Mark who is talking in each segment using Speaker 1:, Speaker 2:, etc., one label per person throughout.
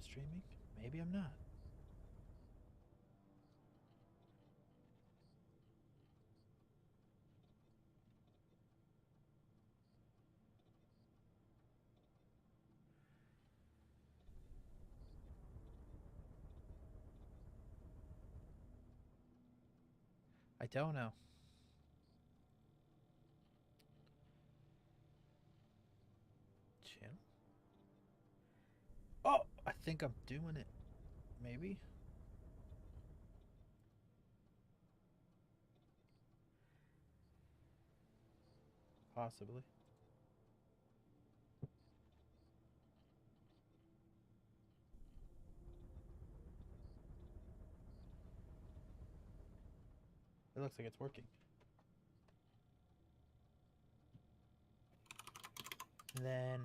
Speaker 1: streaming. Maybe I'm not. I don't know. Channel? Oh, I think I'm doing it. Maybe. Possibly. It looks like it's working. And then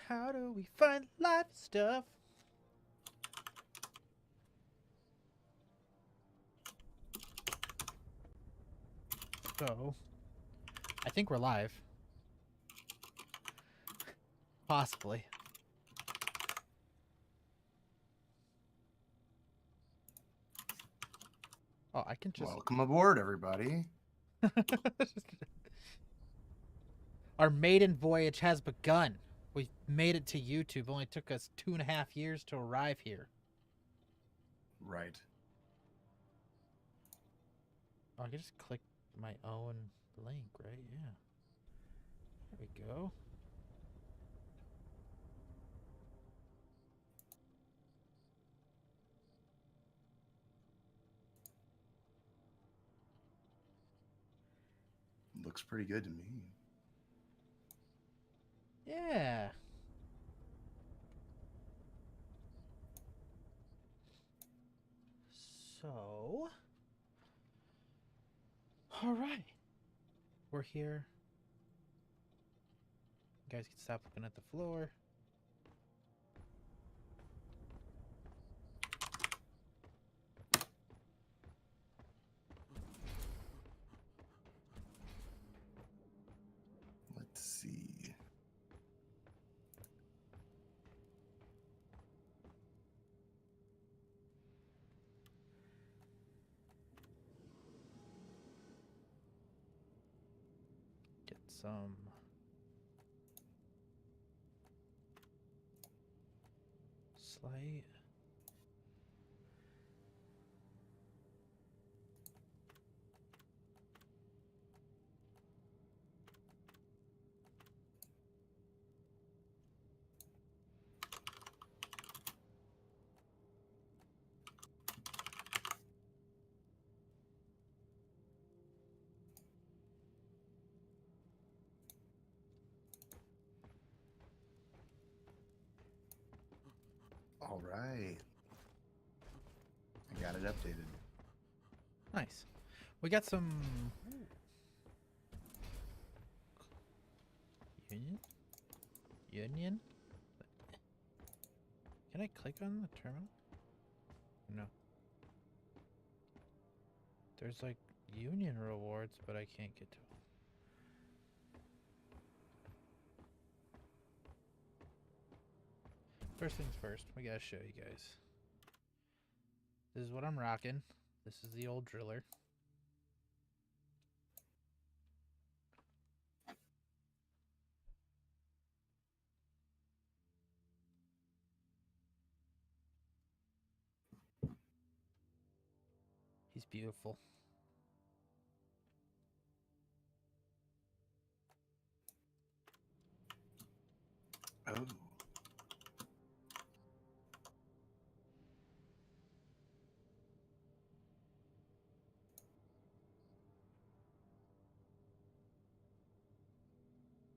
Speaker 1: how do we find live stuff? So, I think we're live. Possibly. Oh, I can just...
Speaker 2: Welcome aboard, everybody.
Speaker 1: Our maiden voyage has begun. We made it to YouTube. Only took us 2.5 years to arrive here.
Speaker 2: Right.
Speaker 1: Oh, I can just click my own link, right? Yeah. There we go.
Speaker 2: Looks pretty good to me.
Speaker 1: Yeah. So, all right. We're here. You guys can stop looking at the floor.
Speaker 2: Let's see.
Speaker 1: Get some slight.
Speaker 2: All right. I got it updated.
Speaker 1: Nice. We got some Union? Can I click on the terminal? No. There's like Union rewards, but I can't get to them. First things first, we gotta show you guys. This is what I'm rocking. This is the old driller. He's beautiful.
Speaker 2: Oh.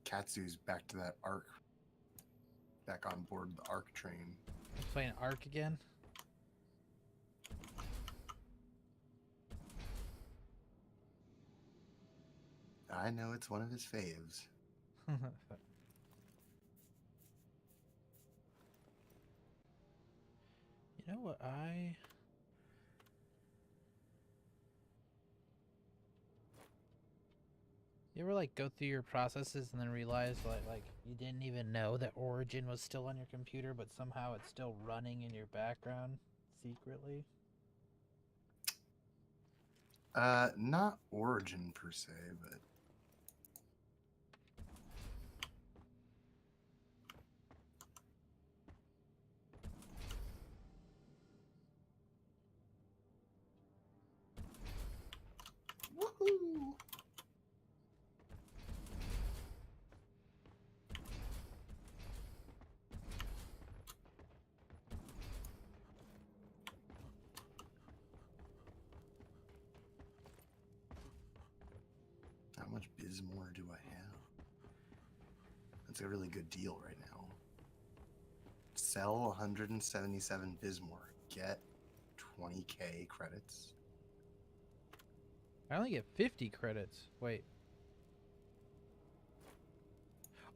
Speaker 2: Katsu's back to that arc. Back on board the arc train.
Speaker 1: I'm playing Ark again.
Speaker 2: I know it's one of his faves.
Speaker 1: You know what I You ever like go through your processes and then realize like you didn't even know that Origin was still on your computer, but somehow it's still running in your background secretly?
Speaker 2: Not Origin per se, but woohoo! How much Bismore do I have? That's a really good deal right now. Sell 177 Bismore. Get 20k credits.
Speaker 1: I only get 50 credits. Wait.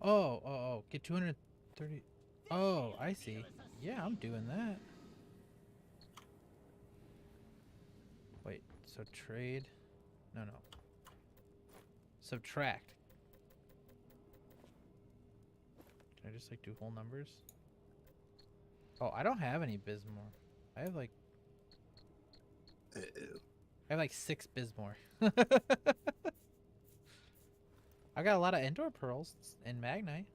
Speaker 1: Oh, get 230. Oh, I see. Yeah, I'm doing that. Wait, so trade? No. Subtract. Can I just like do whole numbers? Oh, I don't have any Bismore. I have like 6 Bismore. I got a lot of Endor pearls and Magnite.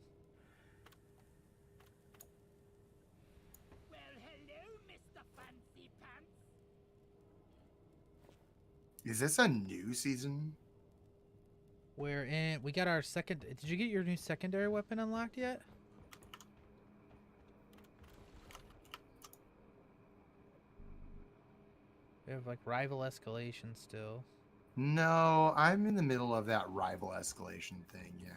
Speaker 3: Well, hello, Mr. Fancy Pants.
Speaker 2: Is this a new season?
Speaker 1: We got our second. Did you get your new secondary weapon unlocked yet? We have like rival escalation still.
Speaker 2: No, I'm in the middle of that rival escalation thing. Yeah.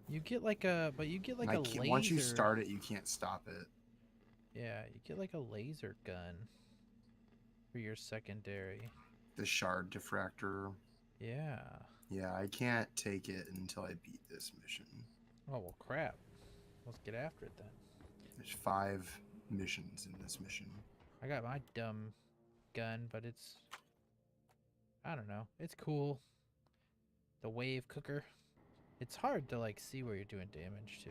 Speaker 1: You get like a, but you get like a laser.
Speaker 2: Once you start it, you can't stop it.
Speaker 1: Yeah, you get like a laser gun for your secondary.
Speaker 2: The shard diffractor.
Speaker 1: Yeah.
Speaker 2: Yeah, I can't take it until I beat this mission.
Speaker 1: Oh well, crap. Let's get after it then.
Speaker 2: There's 5 missions in this mission.
Speaker 1: I got my dumb gun, but it's, I don't know. It's cool. The wave cooker. It's hard to like see where you're doing damage to.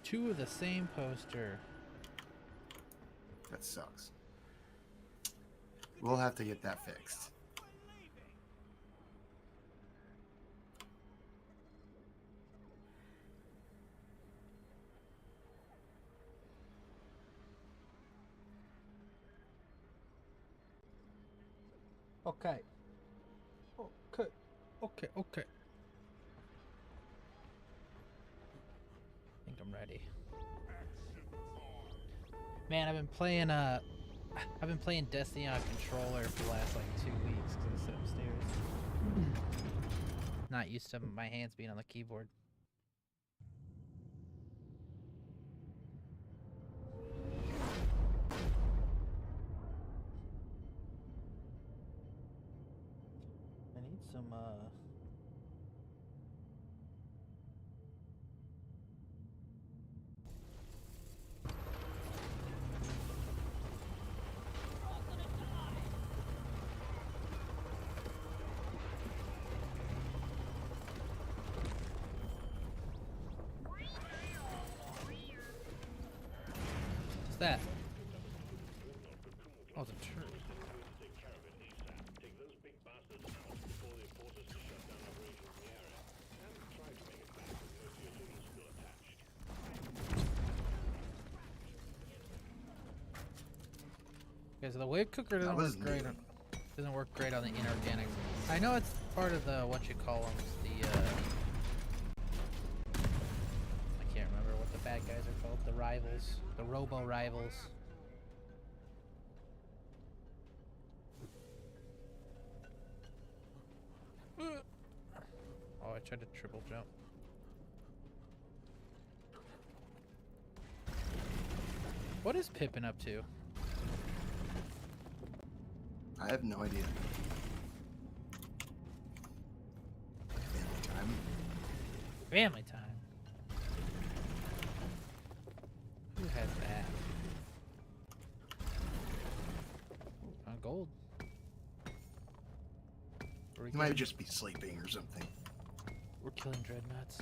Speaker 1: Two of the same poster.
Speaker 2: That sucks. We'll have to get that fixed.
Speaker 1: Okay. Okay. I think I'm ready. Man, I've been playing Destiny on a controller for the last like 2 weeks because I sit upstairs. Not used to my hands being on the keyboard. I need some what's that? Oh, it's a turret. Okay, so the wave cooker doesn't work great. Doesn't work great on the inorganic. I know it's part of the what you call them, the I can't remember what the bad guys are called. The rivals, the robo rivals. Oh, I tried to triple jump. What is Pippin up to?
Speaker 2: I have no idea. Family time.
Speaker 1: Family time.
Speaker 2: He might just be sleeping or something.
Speaker 1: We're killing dreadnoughts.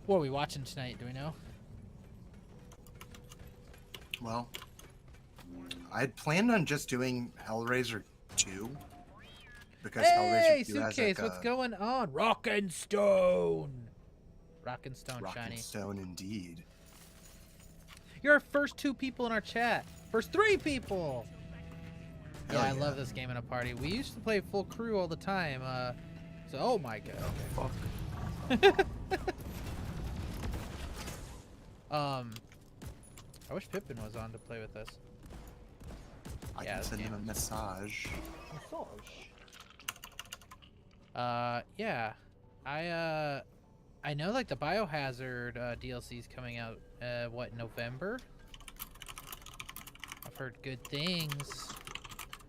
Speaker 1: What are we watching tonight? Do we know?
Speaker 2: Well, I had planned on just doing Hellraiser 2. Because
Speaker 1: Hey,
Speaker 2: Hellraiser 2 has
Speaker 1: Suitcase,
Speaker 2: like
Speaker 1: what's
Speaker 2: a
Speaker 1: going on? Rock and Stone! Rock and Stone,
Speaker 2: rock
Speaker 1: shiny.
Speaker 2: and stone indeed.
Speaker 1: You're our first 2 people in our chat. First 3 people!
Speaker 2: Hell
Speaker 1: Yeah, I love this game in a party. We used to play full crew all the time. So, oh my god.
Speaker 2: Fuck.
Speaker 1: I wish Pippin was on to play with us.
Speaker 2: I
Speaker 1: Yeah,
Speaker 2: can
Speaker 1: this
Speaker 2: send him
Speaker 1: game.
Speaker 2: a massage.
Speaker 1: Yeah. I know like the Biohazard DLC's coming out what, November? I've heard good things.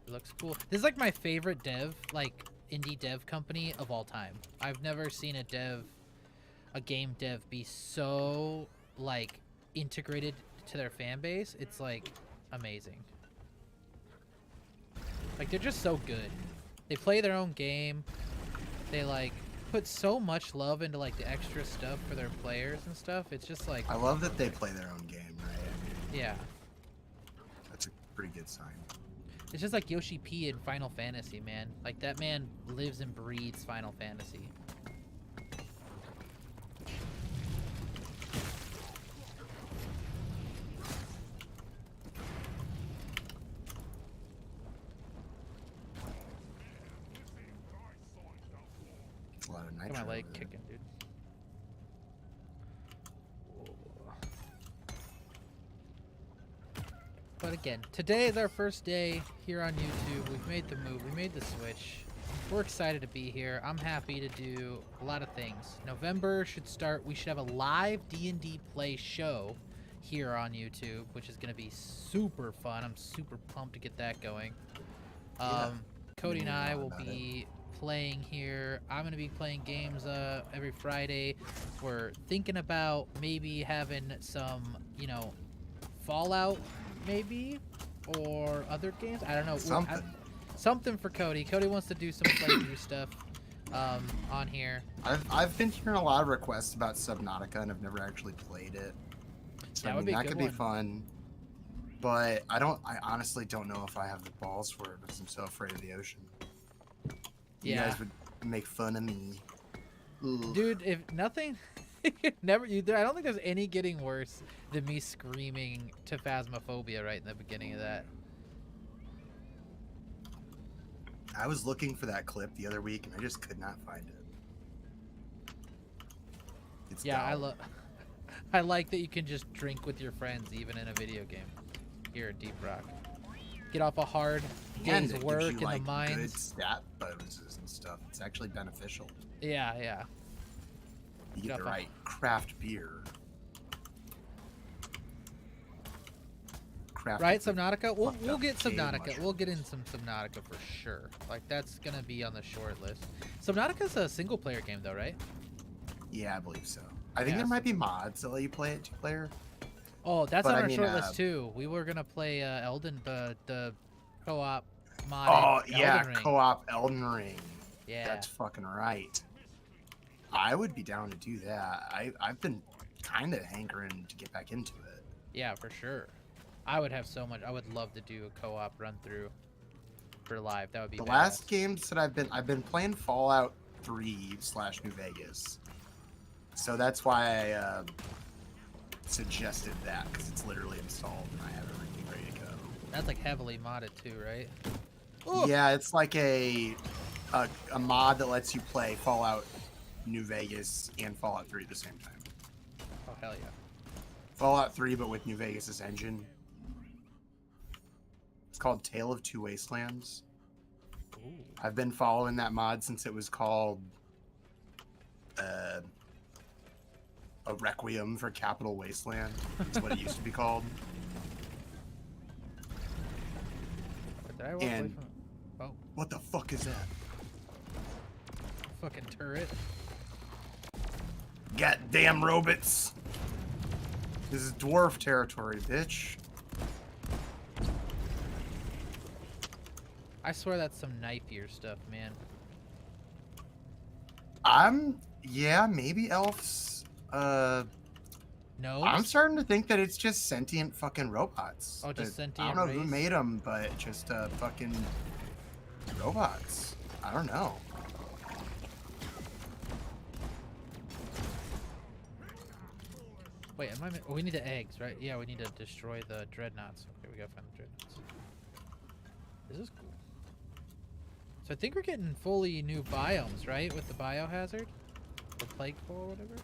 Speaker 1: It looks cool. This is like my favorite indie dev company of all time. I've never seen a game dev be so like integrated to their fan base. It's like amazing. Like they're just so good. They play their own game. They like put so much love into like the extra stuff for their players and stuff. It's just like,
Speaker 2: I love that they play their own game, right?
Speaker 1: yeah.
Speaker 2: That's a pretty good sign.
Speaker 1: It's just like Yoshi P in Final Fantasy, man. Like that man lives and breathes Final Fantasy.
Speaker 2: It's a lot of
Speaker 1: Look
Speaker 2: nitro.
Speaker 1: at my leg
Speaker 2: over there.
Speaker 1: kicking, dude. But again, today is our first day here on YouTube. We've made the move. We made the switch. We're excited to be here. I'm happy to do a lot of things. November should start. We should have a live D&D play show here on YouTube, which is going to be super fun. I'm super pumped to get that going.
Speaker 2: Yeah.
Speaker 1: Cody and
Speaker 2: Maybe
Speaker 1: I
Speaker 2: more
Speaker 1: will
Speaker 2: about
Speaker 1: be playing here. I'm going to be playing games every Friday. We're thinking about maybe having some, Fallout maybe, or other games. I don't know.
Speaker 2: Something.
Speaker 1: Something for Cody. Cody wants to do some playthrough stuff on here.
Speaker 2: I've been hearing a lot of requests about Subnautica, and I've never actually played it. So
Speaker 1: That
Speaker 2: I
Speaker 1: would
Speaker 2: mean,
Speaker 1: be a
Speaker 2: that
Speaker 1: good
Speaker 2: could be
Speaker 1: one.
Speaker 2: fun. But I honestly don't know if I have the balls for it because I'm so afraid of the ocean. You
Speaker 1: Yeah.
Speaker 2: guys would make fun of me. Ugh.
Speaker 1: Dude, if nothing, I don't think there's any getting worse than me screaming to Phasmophobia right in the beginning of that.
Speaker 2: I was looking for that clip the other week and I just could not find it. It's
Speaker 1: Yeah,
Speaker 2: dumb.
Speaker 1: I like that you can just drink with your friends even in a video game here at Deep Rock. Get off a hard
Speaker 2: And
Speaker 1: day's
Speaker 2: it
Speaker 1: work
Speaker 2: gives you,
Speaker 1: in
Speaker 2: like,
Speaker 1: the mines.
Speaker 2: good stat bonuses and stuff. It's actually beneficial.
Speaker 1: Yeah.
Speaker 2: You
Speaker 1: Get
Speaker 2: get the
Speaker 1: off a-
Speaker 2: right craft beer. Craft
Speaker 1: Right,
Speaker 2: beer.
Speaker 1: Subnautica? We'll
Speaker 2: Fucked
Speaker 1: we'll
Speaker 2: up
Speaker 1: get
Speaker 2: cave
Speaker 1: Subnautica.
Speaker 2: mushroom.
Speaker 1: We'll get in some Subnautica for sure. Like that's gonna be on the short list. Subnautica's a single player game though, right?
Speaker 2: Yeah, I believe so. I think
Speaker 1: Yeah,
Speaker 2: there might be mods that let you play it 2-player.
Speaker 1: Oh, that's
Speaker 2: But
Speaker 1: on
Speaker 2: I
Speaker 1: our
Speaker 2: mean,
Speaker 1: short list too. We were gonna play the co-op mod.
Speaker 2: Oh yeah,
Speaker 1: Elden Ring.
Speaker 2: co-op Elden Ring.
Speaker 1: Yeah.
Speaker 2: That's fucking right. I would be down to do that. I've been kind of hankering to get back into it.
Speaker 1: Yeah, for sure. I would have so much. I would love to do a co-op run through for live. That would be
Speaker 2: The
Speaker 1: badass.
Speaker 2: last games that I've been playing Fallout 3/New Vegas, so that's why I suggested that because it's literally installed and I have everything ready to go.
Speaker 1: That's like heavily modded too, right? Ooh.
Speaker 2: Yeah, it's like a mod that lets you play Fallout New Vegas and Fallout 3 at the same time.
Speaker 1: Oh hell yeah.
Speaker 2: Fallout 3, but with New Vegas' engine. It's called Tale of Two Wastelands.
Speaker 1: Ooh.
Speaker 2: I've been following that mod since it was called a Requiem for Capital Wasteland. That's what it used to be called.
Speaker 1: Did I walk away
Speaker 2: And-
Speaker 1: from it? Oh,
Speaker 2: What the fuck is that?
Speaker 1: fucking turret.
Speaker 2: Goddamn robots. This is dwarf territory, bitch.
Speaker 1: I swear that's some knife ear stuff, man.
Speaker 2: Yeah, maybe elves.
Speaker 1: No.
Speaker 2: I'm starting to think that it's just sentient fucking robots.
Speaker 1: Oh, just
Speaker 2: I
Speaker 1: sentient
Speaker 2: don't know who
Speaker 1: race?
Speaker 2: made them, but just fucking robots. I don't know.
Speaker 1: Wait, oh, we need the eggs, right? Yeah, we need to destroy the dreadnoughts. Okay, we gotta find the dreadnoughts. This is cool. So I think we're getting fully new biomes, right? With the biohazard? The plague pool or whatever?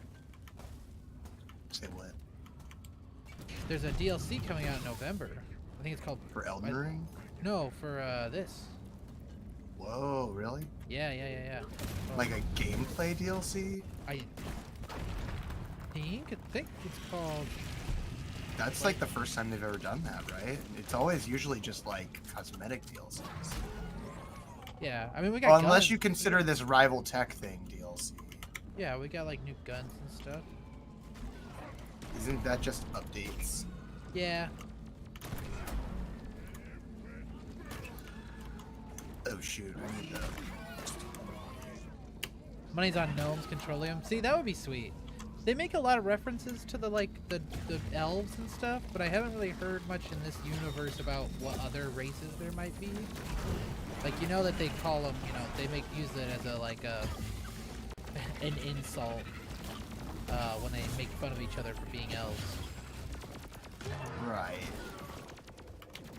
Speaker 2: Say what?
Speaker 1: There's a DLC coming out in November. I think it's called...
Speaker 2: For Elden Ring?
Speaker 1: No, for this.
Speaker 2: Whoa, really?
Speaker 1: Yeah. Oh,
Speaker 2: Like a gameplay DLC?
Speaker 1: I think it's called...
Speaker 2: That's like the first time they've ever done that, right? It's always usually just like cosmetic DLCs.
Speaker 1: Yeah, I mean we got
Speaker 2: Well, unless
Speaker 1: guns.
Speaker 2: you consider this rival tech thing DLC.
Speaker 1: Yeah, we got like new guns and stuff.
Speaker 2: Isn't that just updates?
Speaker 1: Yeah.
Speaker 2: Oh shoot, I need the...
Speaker 1: Money's on gnomes controlling them. See, that would be sweet. They make a lot of references to the elves and stuff, but I haven't really heard much in this universe about what other races there might be. Like, you know that they call them, you know, they use it as a like an insult when they make fun of each other for being elves.
Speaker 2: Right.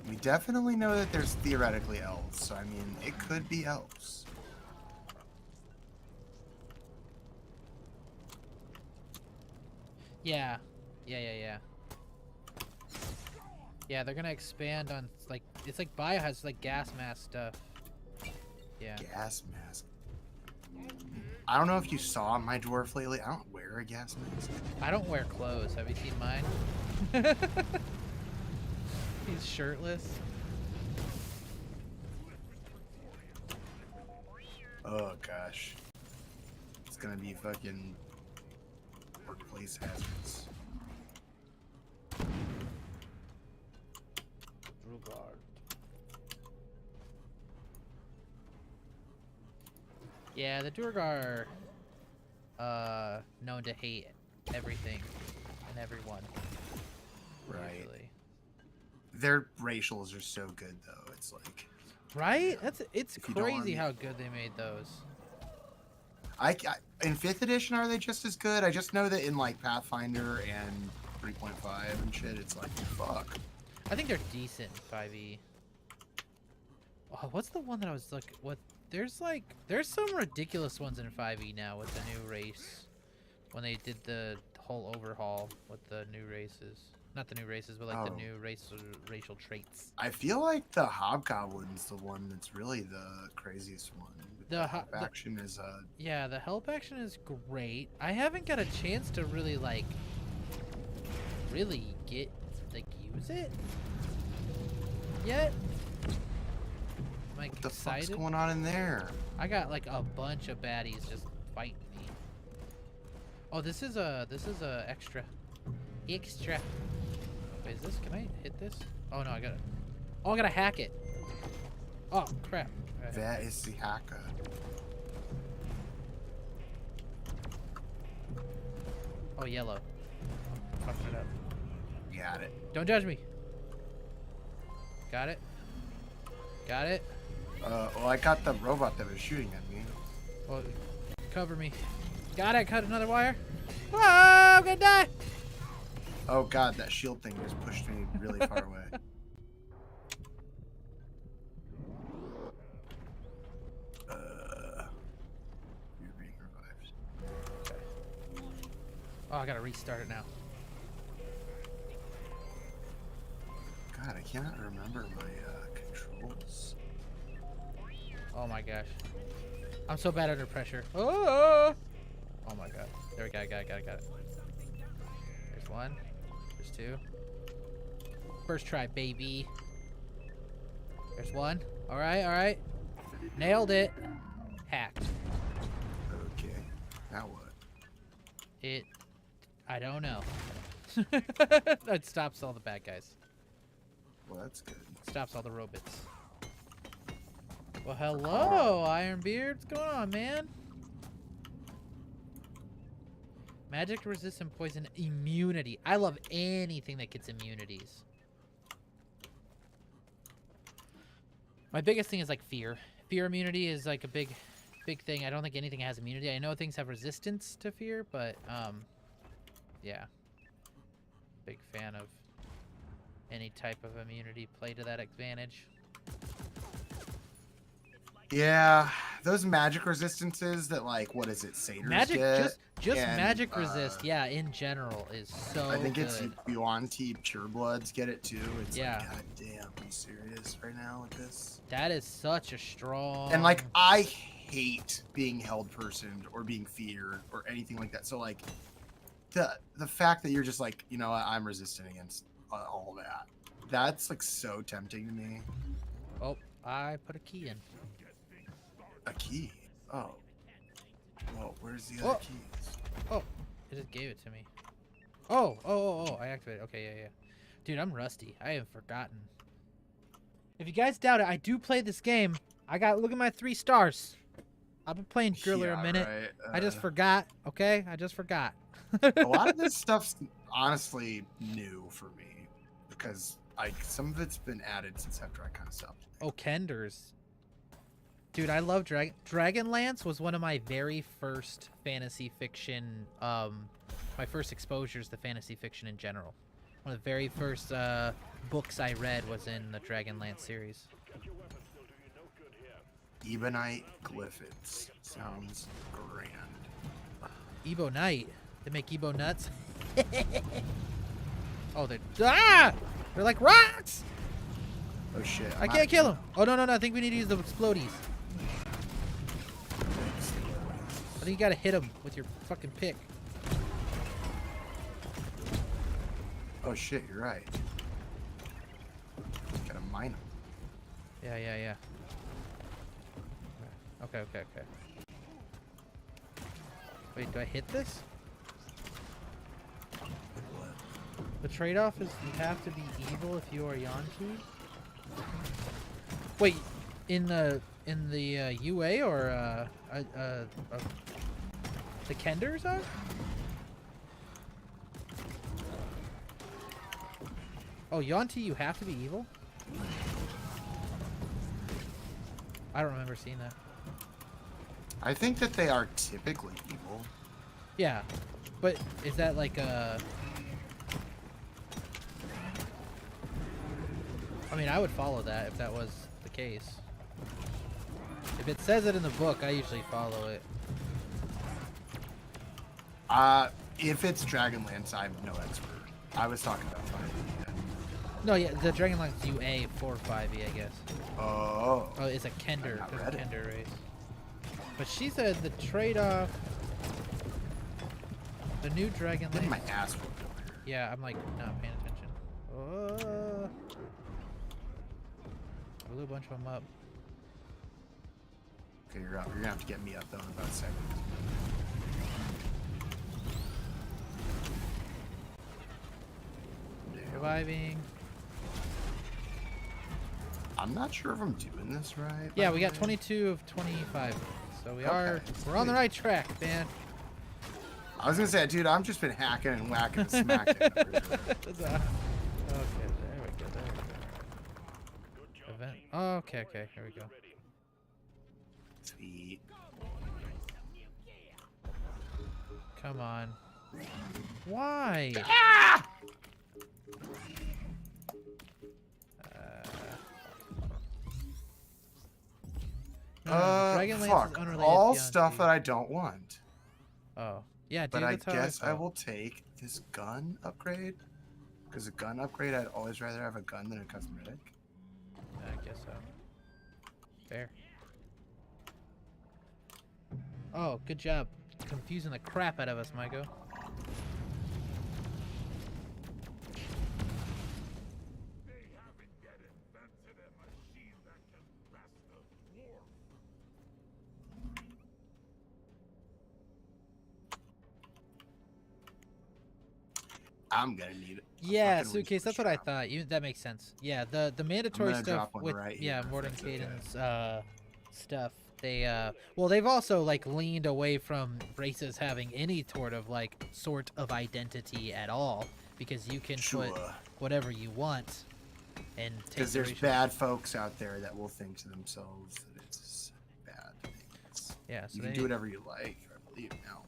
Speaker 2: We definitely know that there's theoretically elves, so I mean, it could be elves.
Speaker 1: Yeah. Yeah, they're gonna expand on like it's like biohazard, like gas mask stuff. Yeah.
Speaker 2: Gas mask. I don't know if you saw my dwarf lately. I don't wear a gas mask.
Speaker 1: I don't wear clothes. Have you seen mine? He's shirtless.
Speaker 2: Oh gosh. It's gonna be fucking workplace hazards.
Speaker 1: Yeah, the Duergar are known to hate everything and everyone.
Speaker 2: Right.
Speaker 1: Usually.
Speaker 2: Their racials are so good though. It's like
Speaker 1: Right? It's
Speaker 2: If you don't
Speaker 1: crazy
Speaker 2: want-
Speaker 1: how good they made those.
Speaker 2: in 5th edition, are they just as good? I just know that in like Pathfinder and 3.5 and shit, it's like fuck.
Speaker 1: I think they're decent in 5e. Oh, what's the one that I was like? What? There's some ridiculous ones in 5e now with the new race. When they did the whole overhaul with the new races. Not the new races, but like the
Speaker 2: Oh.
Speaker 1: new racial traits.
Speaker 2: I feel like the Hobgoblin's the one that's really the craziest one.
Speaker 1: The
Speaker 2: action is
Speaker 1: Yeah, the help action is great. I haven't got a chance to really use it yet. I'm like
Speaker 2: what the
Speaker 1: excited.
Speaker 2: fuck's going on in there?
Speaker 1: I got like a bunch of baddies just fighting me. Oh, this is a extra. Wait, is this? Can I hit this? Oh no, I gotta. Oh, I gotta hack it. Oh crap. Okay.
Speaker 2: That is the hacker.
Speaker 1: Oh, yellow. Fucking it up.
Speaker 2: Got it.
Speaker 1: Don't judge me. Got it. Got it.
Speaker 2: Well, I got the robot that was shooting at me.
Speaker 1: Well, cover me. Got it. Cut another wire. Oh, I'm gonna die.
Speaker 2: Oh god, that shield thing just pushed me really far away. You're being revived.
Speaker 1: Oh, I gotta restart it now.
Speaker 2: God, I cannot remember my controls.
Speaker 1: Oh my gosh. I'm so bad under pressure. Oh, oh my god. There we go. Got it. There's one. There's two. First try, baby. There's one. All right. Nailed it. Hacked.
Speaker 2: Now what?
Speaker 1: I don't know. It stops all the bad guys.
Speaker 2: Well, that's good.
Speaker 1: Stops all the robots. Well, hello, Ironbeard. What's going on, man? Magic resistant poison immunity. I love anything that gets immunities. My biggest thing is like fear. Fear immunity is like a big thing. I don't think anything has immunity. I know things have resistance to fear, but yeah. Big fan of any type of immunity play to that advantage.
Speaker 2: Yeah, those magic resistances that like what is it, satyrs
Speaker 1: Magic
Speaker 2: get?
Speaker 1: just
Speaker 2: and,
Speaker 1: magic resist, yeah, in general is so
Speaker 2: I think
Speaker 1: good.
Speaker 2: it's Yuan-Ti purebloods get it too. It's
Speaker 1: Yeah.
Speaker 2: like, god damn, are you serious right now with this?
Speaker 1: That is such a strong.
Speaker 2: And like I hate being held personed or being feared or anything like that. So like the fact that you're just like, you know, I'm resistant against all that. That's like so tempting to me.
Speaker 1: Oh, I put a key in.
Speaker 2: A key. Oh. Whoa, where's the
Speaker 1: Oh.
Speaker 2: other keys?
Speaker 1: Oh, it just gave it to me. Oh, I activated. Okay, yeah. Dude, I'm rusty. I have forgotten. If you guys doubt it, I do play this game. Look at my 3 stars. I've been playing Driller a minute.
Speaker 2: Right.
Speaker 1: I just forgot, okay? I just forgot.
Speaker 2: A lot of this stuff's honestly new for me because some of it's been added since after I kind of stopped.
Speaker 1: Oh, Kenders. Dude, I love Dragonlance was one of my very first fantasy fiction, my first exposures to fantasy fiction in general. One of the very first books I read was in the Dragonlance series.
Speaker 2: Ebonite Glyphids. Sounds grand.
Speaker 1: Ebo Knight. They make Ebo nuts. Oh, they're like rocks!
Speaker 2: Oh shit.
Speaker 1: I can't kill him. Oh, no, I think we need to use the explodies. I think you gotta hit him with your fucking pick.
Speaker 2: Oh shit, you're right. Gotta mine them.
Speaker 1: Yeah. Okay. Wait, do I hit this? The trade-off is you have to be evil if you are Yanti. Wait, in the UA or the Kenders are? Oh, Yanti, you have to be evil? I don't remember seeing that.
Speaker 2: I think that they are typically evil.
Speaker 1: Yeah, but is that like a... I mean, I would follow that if that was the case. If it says it in the book, I usually follow it.
Speaker 2: If it's Dragonlance, I'm no expert. I was talking about 5e.
Speaker 1: No, yeah, the Dragonlance UA 4 or 5e, I guess.
Speaker 2: Oh.
Speaker 1: Oh, it's a Kender.
Speaker 2: I've not
Speaker 1: There's a
Speaker 2: read it.
Speaker 1: Kender race. But she said the trade-off... The new Dragonlance...
Speaker 2: Getting my ass whooped over here.
Speaker 1: Yeah, I'm like not paying attention. Oh. I blew a bunch of them up.
Speaker 2: Okay, you're up. You're gonna have to get me up though in about a second.
Speaker 1: Reviving.
Speaker 2: I'm not sure if I'm doing this right.
Speaker 1: Yeah,
Speaker 2: by
Speaker 1: we
Speaker 2: the
Speaker 1: got
Speaker 2: way.
Speaker 1: 22 of 25. So we're on
Speaker 2: sweet.
Speaker 1: the right track, man.
Speaker 2: I was gonna say, dude, I've just been hacking and whacking and smacking. over here.
Speaker 1: Okay, there we go. Event. Oh, okay, here we go.
Speaker 2: Sweet.
Speaker 1: Come on. Why?
Speaker 2: Ah!
Speaker 1: No, Dragonlance
Speaker 2: Fuck.
Speaker 1: is unrelated
Speaker 2: All
Speaker 1: to
Speaker 2: stuff
Speaker 1: Yanti.
Speaker 2: that I don't want.
Speaker 1: Oh. Yeah, dude,
Speaker 2: But I
Speaker 1: that's how
Speaker 2: guess I
Speaker 1: felt.
Speaker 2: will take this gun upgrade. Because a gun upgrade, I'd always rather have a gun than a cosmetic.
Speaker 1: I guess so. Fair. Oh, good job. Confusing the crap out of us, Maiko.
Speaker 2: I'm gonna need it.
Speaker 1: Yeah,
Speaker 2: Fucking
Speaker 1: suitcase. That's
Speaker 2: research
Speaker 1: what I
Speaker 2: job.
Speaker 1: thought. That makes sense. Yeah, the mandatory
Speaker 2: gonna
Speaker 1: stuff
Speaker 2: drop one
Speaker 1: with
Speaker 2: right
Speaker 1: yeah
Speaker 2: here, if
Speaker 1: Morden
Speaker 2: that's okay.
Speaker 1: Caden's stuff. They well they've also like leaned away from races having any sort of identity at all because you can
Speaker 2: Sure.
Speaker 1: put whatever you want and take
Speaker 2: Because
Speaker 1: the
Speaker 2: there's
Speaker 1: racial-
Speaker 2: bad folks out there that will think to themselves that it's bad things.
Speaker 1: Yeah, so
Speaker 2: You can
Speaker 1: they
Speaker 2: do whatever you like, I believe now.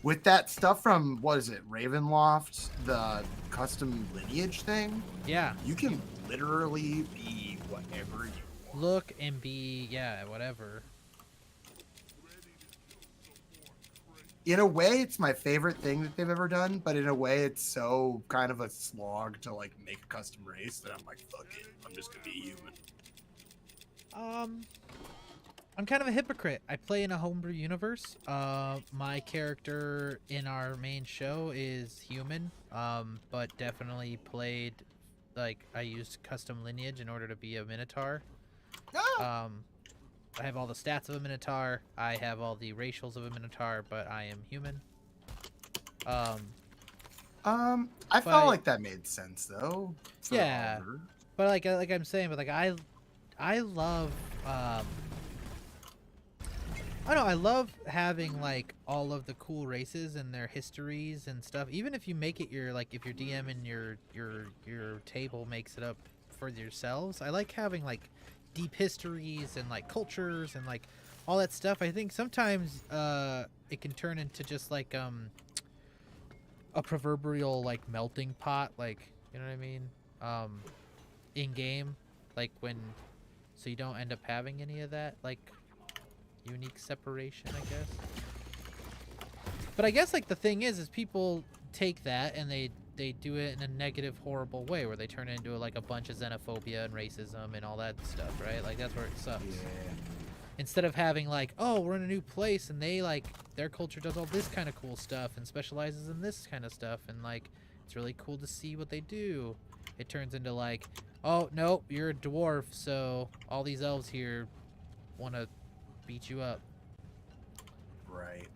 Speaker 2: With that stuff from, what is it, Ravenloft, the custom lineage thing,
Speaker 1: yeah
Speaker 2: you can literally be whatever you want.
Speaker 1: look and be whatever.
Speaker 2: In a way, it's my favorite thing that they've ever done, but in a way, it's so kind of a slog to like make a custom race that I'm like, fuck it, I'm just gonna be a human.
Speaker 1: I'm kind of a hypocrite. I play in a homebrew universe. My character in our main show is human, but definitely played like I used custom lineage in order to be a minotaur.
Speaker 2: Ah!
Speaker 1: I have all the stats of a minotaur. I have all the racials of a minotaur, but I am human.
Speaker 2: I
Speaker 1: but-
Speaker 2: felt like that made sense though. for
Speaker 1: Yeah.
Speaker 2: Oliver.
Speaker 1: But like I'm saying, but like I love I don't know, I love having like all of the cool races and their histories and stuff. Even if you make it your like if your DM and your table makes it up for yourselves, I like having like deep histories and like cultures and like all that stuff. I think sometimes it can turn into just like a proverbial like melting pot, like you know what I mean? In game, like when so you don't end up having any of that like unique separation, I guess. But I guess like the thing is people take that and they do it in a negative, horrible way where they turn it into like a bunch of xenophobia and racism and all that stuff, right? Like that's where it sucks.
Speaker 2: Yeah.
Speaker 1: Instead of having like, oh, we're in a new place and they like their culture does all this kind of cool stuff and specializes in this kind of stuff and like it's really cool to see what they do. It turns into like, oh nope, you're a dwarf, so all these elves here want to beat you up.
Speaker 2: Right.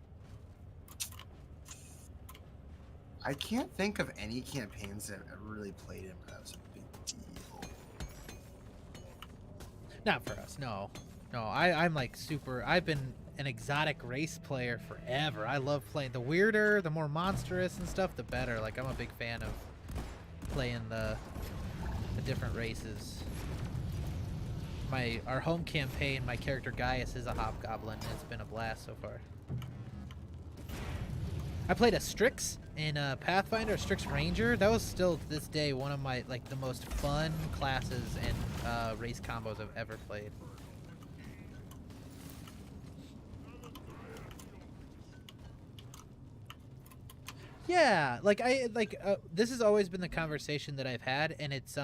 Speaker 2: I can't think of any campaigns that I've ever really played in where that was a big deal.
Speaker 1: Not for us, no. No, I'm like super, I've been an exotic race player forever. I love playing, the weirder, the more monstrous and stuff, the better. Like I'm a big fan of playing the different races. Our home campaign, my character Gaius is a hobgoblin. It's been a blast so far. I played a Strix in Pathfinder, a Strix Ranger. That was still to this day one of my like the most fun classes and race combos I've ever played. Yeah, like this has always been the conversation that I've had, and it's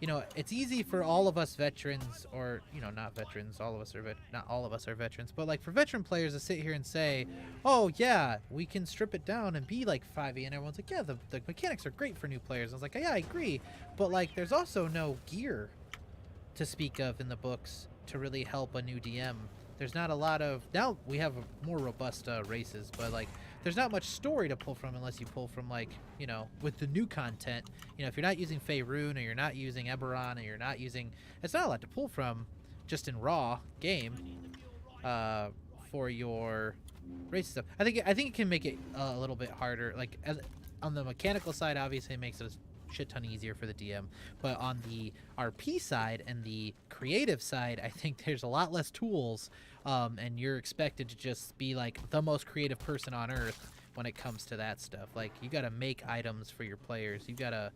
Speaker 1: you know, it's easy for all of us veterans, or you know, not veterans, all of us are not all of us are veterans, but like for veteran players to sit here and say, oh yeah, we can strip it down and be like 5e, and everyone's like, yeah, the mechanics are great for new players. I was like, yeah, I agree, but like there's also no gear to speak of in the books to really help a new DM. There's not a lot of, now we have more robust races, but like there's not much story to pull from unless you pull from like, you know, with the new content, you know, if you're not using Faerun or you're not using Eberron or you're not using, it's not a lot to pull from just in raw game for your race stuff. I think it can make it a little bit harder. Like on the mechanical side, obviously it makes it a shit ton easier for the DM, but on the RP side and the creative side, I think there's a lot less tools. And you're expected to just be like the most creative person on earth when it comes to that stuff. Like you got to make items for your players. You got to,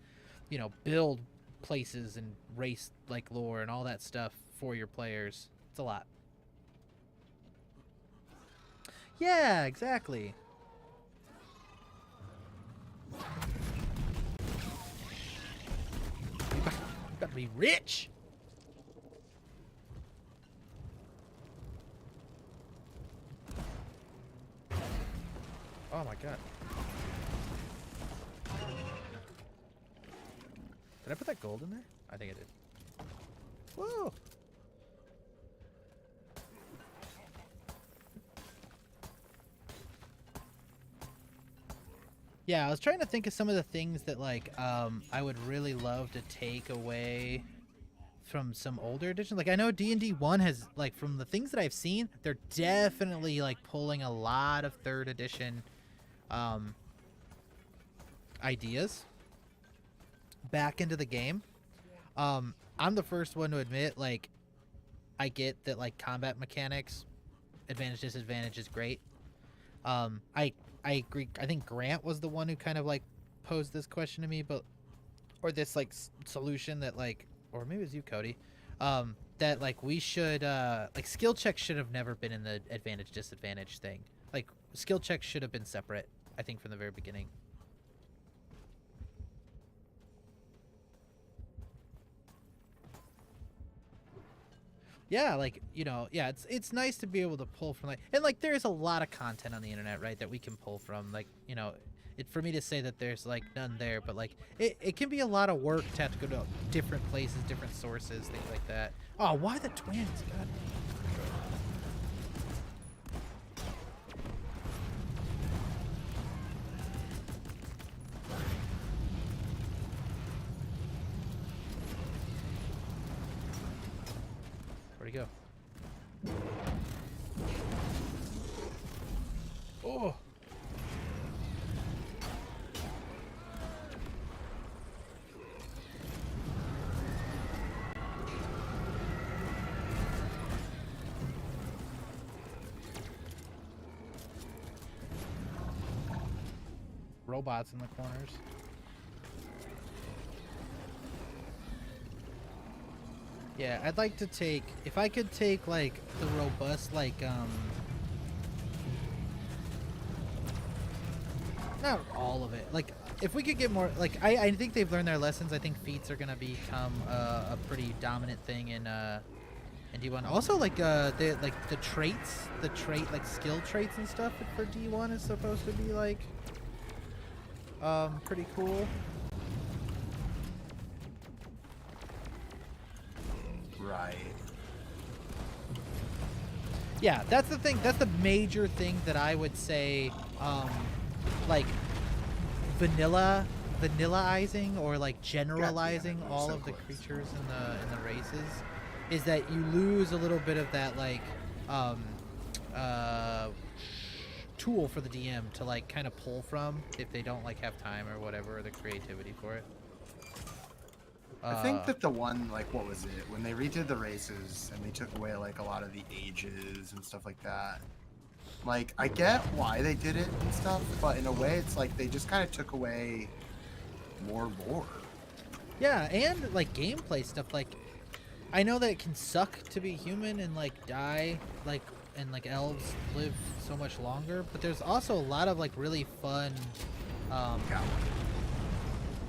Speaker 1: you know, build places and race like lore and all that stuff for your players. It's a lot. Yeah, exactly. You got to be rich. Oh my god. Did I put that gold in there? I think I did. Whoa! Yeah, I was trying to think of some of the things that like I would really love to take away from some older editions. Like I know D&D 1 has like from the things that I've seen, they're definitely like pulling a lot of 3rd edition um ideas back into the game. I'm the first one to admit like I get that like combat mechanics, advantage disadvantage is great. I agree. I think Grant was the one who kind of like posed this question to me, but or this like solution that like, or maybe it was you, Cody, that like we should like skill checks should have never been in the advantage disadvantage thing. Like skill checks should have been separate. I think from the very beginning. Yeah, like yeah, it's nice to be able to pull from like, and like there's a lot of content on the internet, right, that we can pull from. Like it for me to say that there's like none there, but like it can be a lot of work to have to go to different places, different sources, things like that. Oh, why the twins? God. Where'd he go? Oh. Robots in the corners. Yeah, I'd like to take, if I could take like the robust like not all of it. Like if we could get more like I think they've learned their lessons. I think feats are gonna become a pretty dominant thing in D1. Also like the traits, like skill traits and stuff for D1 is supposed to be like pretty cool.
Speaker 2: Right.
Speaker 1: Yeah, that's the thing. That's the major thing that I would say, like vanillaizing or like generalizing all of the creatures in the races, is that you lose a little bit of that like tool for the DM to like kind of pull from if they don't like have time or whatever, or the creativity for it.
Speaker 2: I think that the one, like, what was it? When they redid the races and they took away, like, a lot of the ages and stuff like that. Like, I get why they did it and stuff, but in a way, it's like they just kind of took away more lore.
Speaker 1: Yeah, and, like, gameplay stuff. Like, I know that it can suck to be human and, like, die, like, and, like, elves live so much longer, but there's also a lot of, like, really fun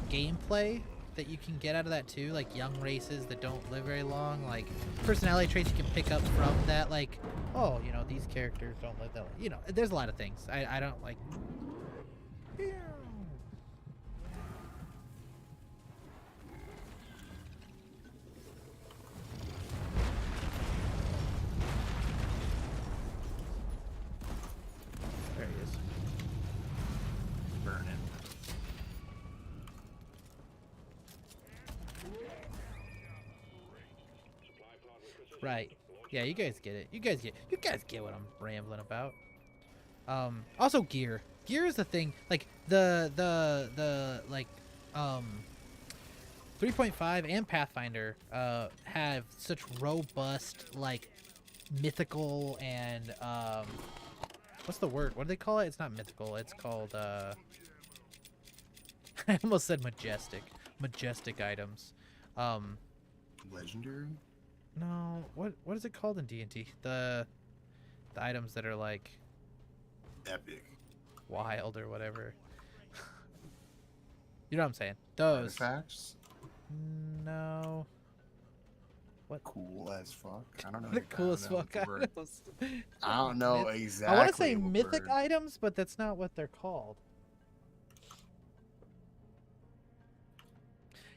Speaker 1: gameplay that you can get out of that too, like young races that don't live very long, like personality traits you can pick up from that, like, oh, these characters don't live that long. There's a lot of things. I don't like. There he is.
Speaker 2: Burning.
Speaker 1: Right. Yeah, you guys get it. You guys get what I'm rambling about. Also gear. Gear is the thing. Like the 3.5 and Pathfinder have such robust like mythical and what's the word? What do they call it? It's not mythical. It's called I almost said majestic. Majestic items.
Speaker 2: Legendary?
Speaker 1: No, what is it called in D&D? The items that are like
Speaker 2: Epic.
Speaker 1: wild or whatever. You know what I'm saying? Those.
Speaker 2: Artifacts?
Speaker 1: No. What?
Speaker 2: Cool as fuck. I don't know.
Speaker 1: The cool as fuck
Speaker 2: word.
Speaker 1: items.
Speaker 2: I don't know exactly.
Speaker 1: I want to say
Speaker 2: what
Speaker 1: mythic
Speaker 2: word.
Speaker 1: items, but that's not what they're called.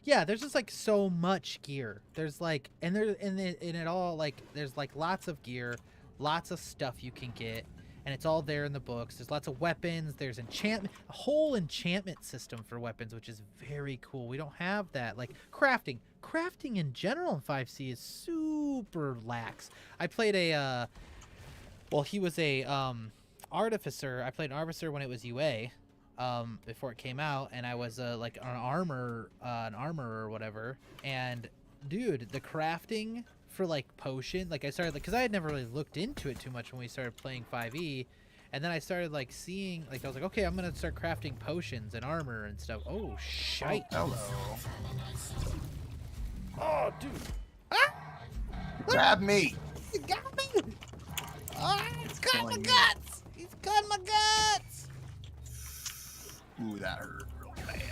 Speaker 1: Yeah, there's just like so much gear. There's like, and it all like there's like lots of gear, lots of stuff you can get. and it's all there in the books. There's lots of weapons. There's enchantment, a whole enchantment system for weapons, which is very cool. We don't have that. Like crafting in general in 5C is super lax. I played a well, he was a artificer. I played an artificer when it was UA, before it came out, and I was like an armorer or whatever. And dude, the crafting for like potion, like I started, like, because I had never really looked into it too much when we started playing 5e, and then I started like seeing, like, I was like, okay, I'm gonna start crafting potions and armor and stuff. Oh shite!
Speaker 2: Hello.
Speaker 1: Oh dude! Ah!
Speaker 2: Grab me.
Speaker 1: You got me! Ah, he's got my
Speaker 2: Killing me.
Speaker 1: guts! He's got my guts!
Speaker 2: Ooh, that hurt real bad.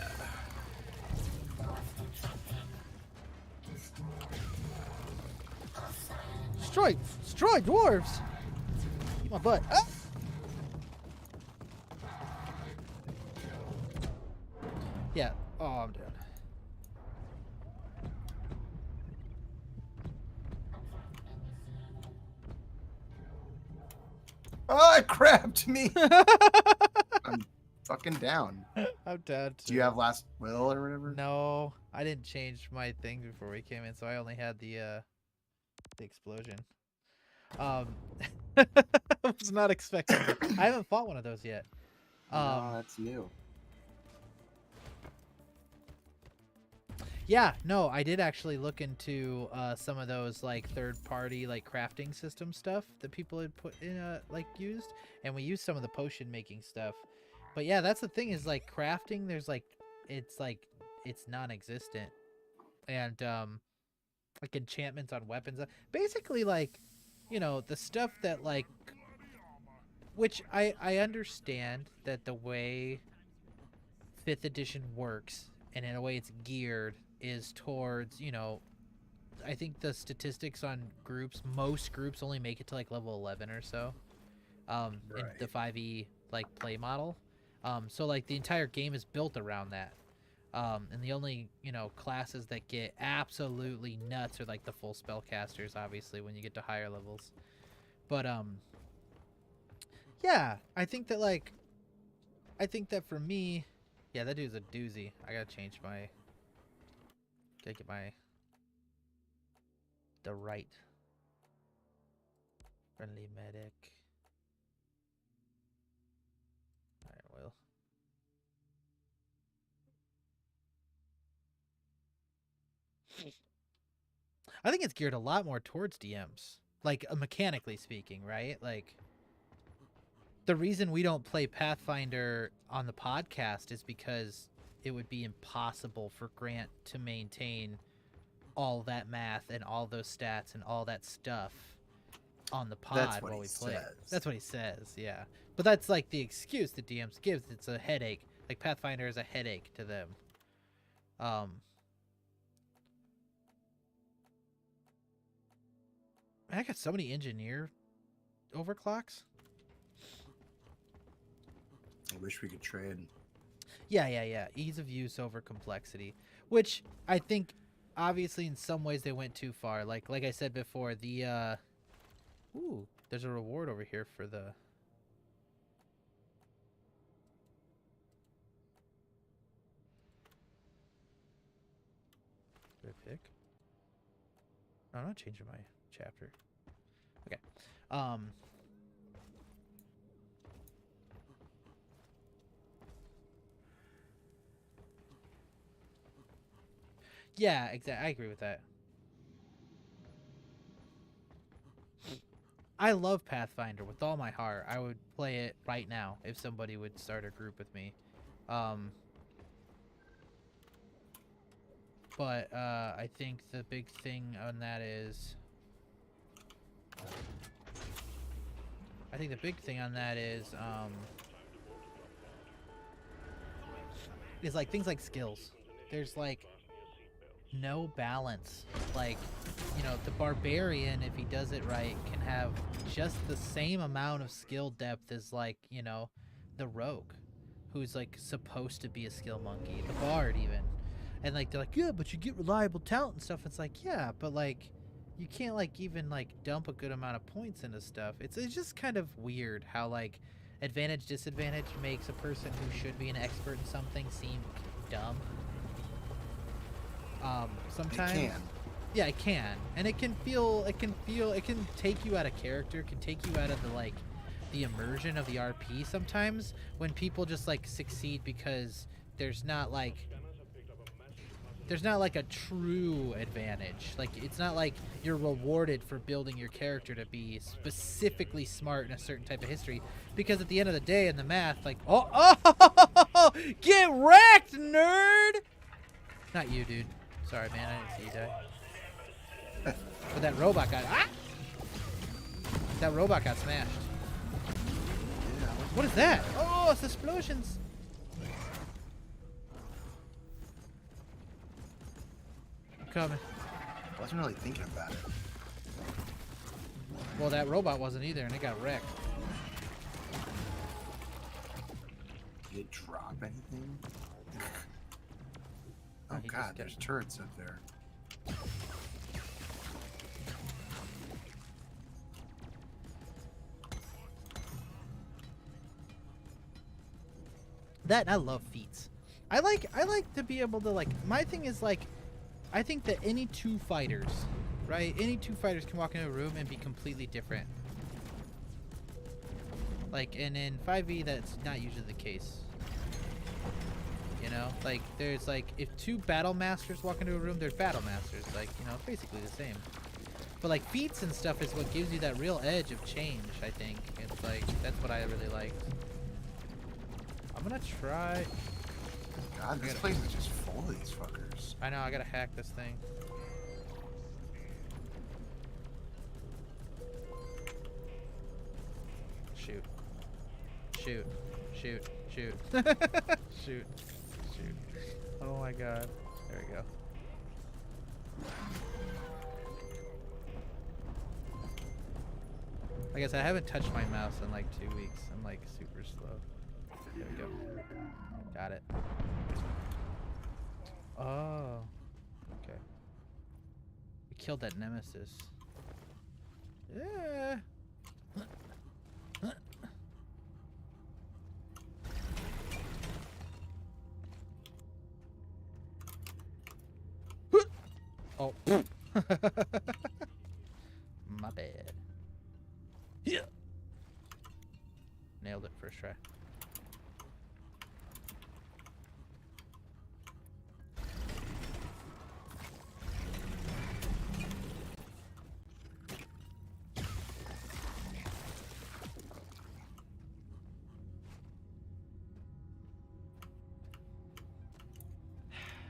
Speaker 1: Destroy dwarves! Eat my butt. Ah! Yeah. Oh, I'm dead.
Speaker 2: Oh, it grabbed me. I'm fucking down.
Speaker 1: I'm dead.
Speaker 2: Do you have last will or whatever?
Speaker 1: No, I didn't change my thing before we came in, so I only had the explosion. I was not expecting it. I haven't fought one of those yet.
Speaker 2: No, that's you.
Speaker 1: Yeah, no, I did actually look into some of those like third-party like crafting system stuff that people had put in like used, and we used some of the potion making stuff. But yeah, that's the thing, is like crafting, there's like it's non-existent, and like enchantments on weapons, basically, like, you know, the stuff that like, which I understand that the way 5th edition works and in a way it's geared is towards, you know, I think the statistics on groups, most groups only make it to like level 11 or so, in the 5e like play model. So like the entire game is built around that. And the only, you know, classes that get absolutely nuts are like the full spellcasters, obviously, when you get to higher levels. But yeah, I think that for me, yeah, that dude's a doozy. I gotta change my, gotta get the right friendly medic. Alright, well. I think it's geared a lot more towards DMs, like mechanically speaking, right? Like, the reason we don't play Pathfinder on the podcast is because it would be impossible for Grant to maintain all that math and all those stats and all that stuff on the pod while we play. That's what he says, yeah. But that's like the excuse the DMs gives. It's a headache. Like, Pathfinder is a headache to them. Man, I got so many engineer overclocks.
Speaker 2: I wish we could trade.
Speaker 1: Yeah. Ease of use over complexity, which I think, obviously, in some ways they went too far. Like I said before, the ooh, there's a reward over here for the. Did I pick? No, I'm not changing my chapter. Okay. Yeah, exactly. I agree with that. I love Pathfinder with all my heart. I would play it right now if somebody would start a group with me. But I think the big thing on that is... is like things like skills. There's like no balance. Like, you know, the barbarian, if he does it right, can have just the same amount of skill depth as, like, you know, the rogue, who's like supposed to be a skill monkey, the bard even. And like, they're like, yeah, but you get reliable talent and stuff. It's like, yeah, but like, you can't like even like dump a good amount of points into stuff. It's just kind of weird how like advantage disadvantage makes a person who should be an expert in something seem dumb. Sometimes
Speaker 2: It can.
Speaker 1: yeah, it can, and it can take you out of character, can take you out of the immersion of the RP sometimes when people just like succeed because there's not like a true advantage. Like it's not like you're rewarded for building your character to be specifically smart in a certain type of history, because at the end of the day in the math, like oh get wrecked, nerd. Not you, dude. Sorry, man. I didn't see you die. But that robot got That robot got smashed. What is that? Oh, it's explosions. I'm coming.
Speaker 2: I wasn't really thinking about it.
Speaker 1: Well, that robot wasn't either, and it got wrecked.
Speaker 2: Did it drop anything? Oh
Speaker 1: he
Speaker 2: god,
Speaker 1: just
Speaker 2: there's turrets up there.
Speaker 1: That and I love feats. I like to be able to like. My thing is like, I think that any two fighters, right? Any two fighters can walk into a room and be completely different. Like, and in 5e, that's not usually the case. You know, like there's like if two battle masters walk into a room, they're battle masters. Like, you know, it's basically the same. But like feats and stuff is what gives you that real edge of change. I think it's like that's what I really like. I'm gonna try.
Speaker 2: God, this place is just full of these fuckers.
Speaker 1: I know, I gotta hack this thing. Shoot. Shoot. Shoot. Shoot. Shoot. Shoot. Oh my god. There we go. Like I said, I haven't touched my mouse in like 2 weeks. I'm like super slow. There we go. Got it. Oh. Okay. We killed that nemesis. Yeah. Oh. My bad. Yeah. Nailed it first try.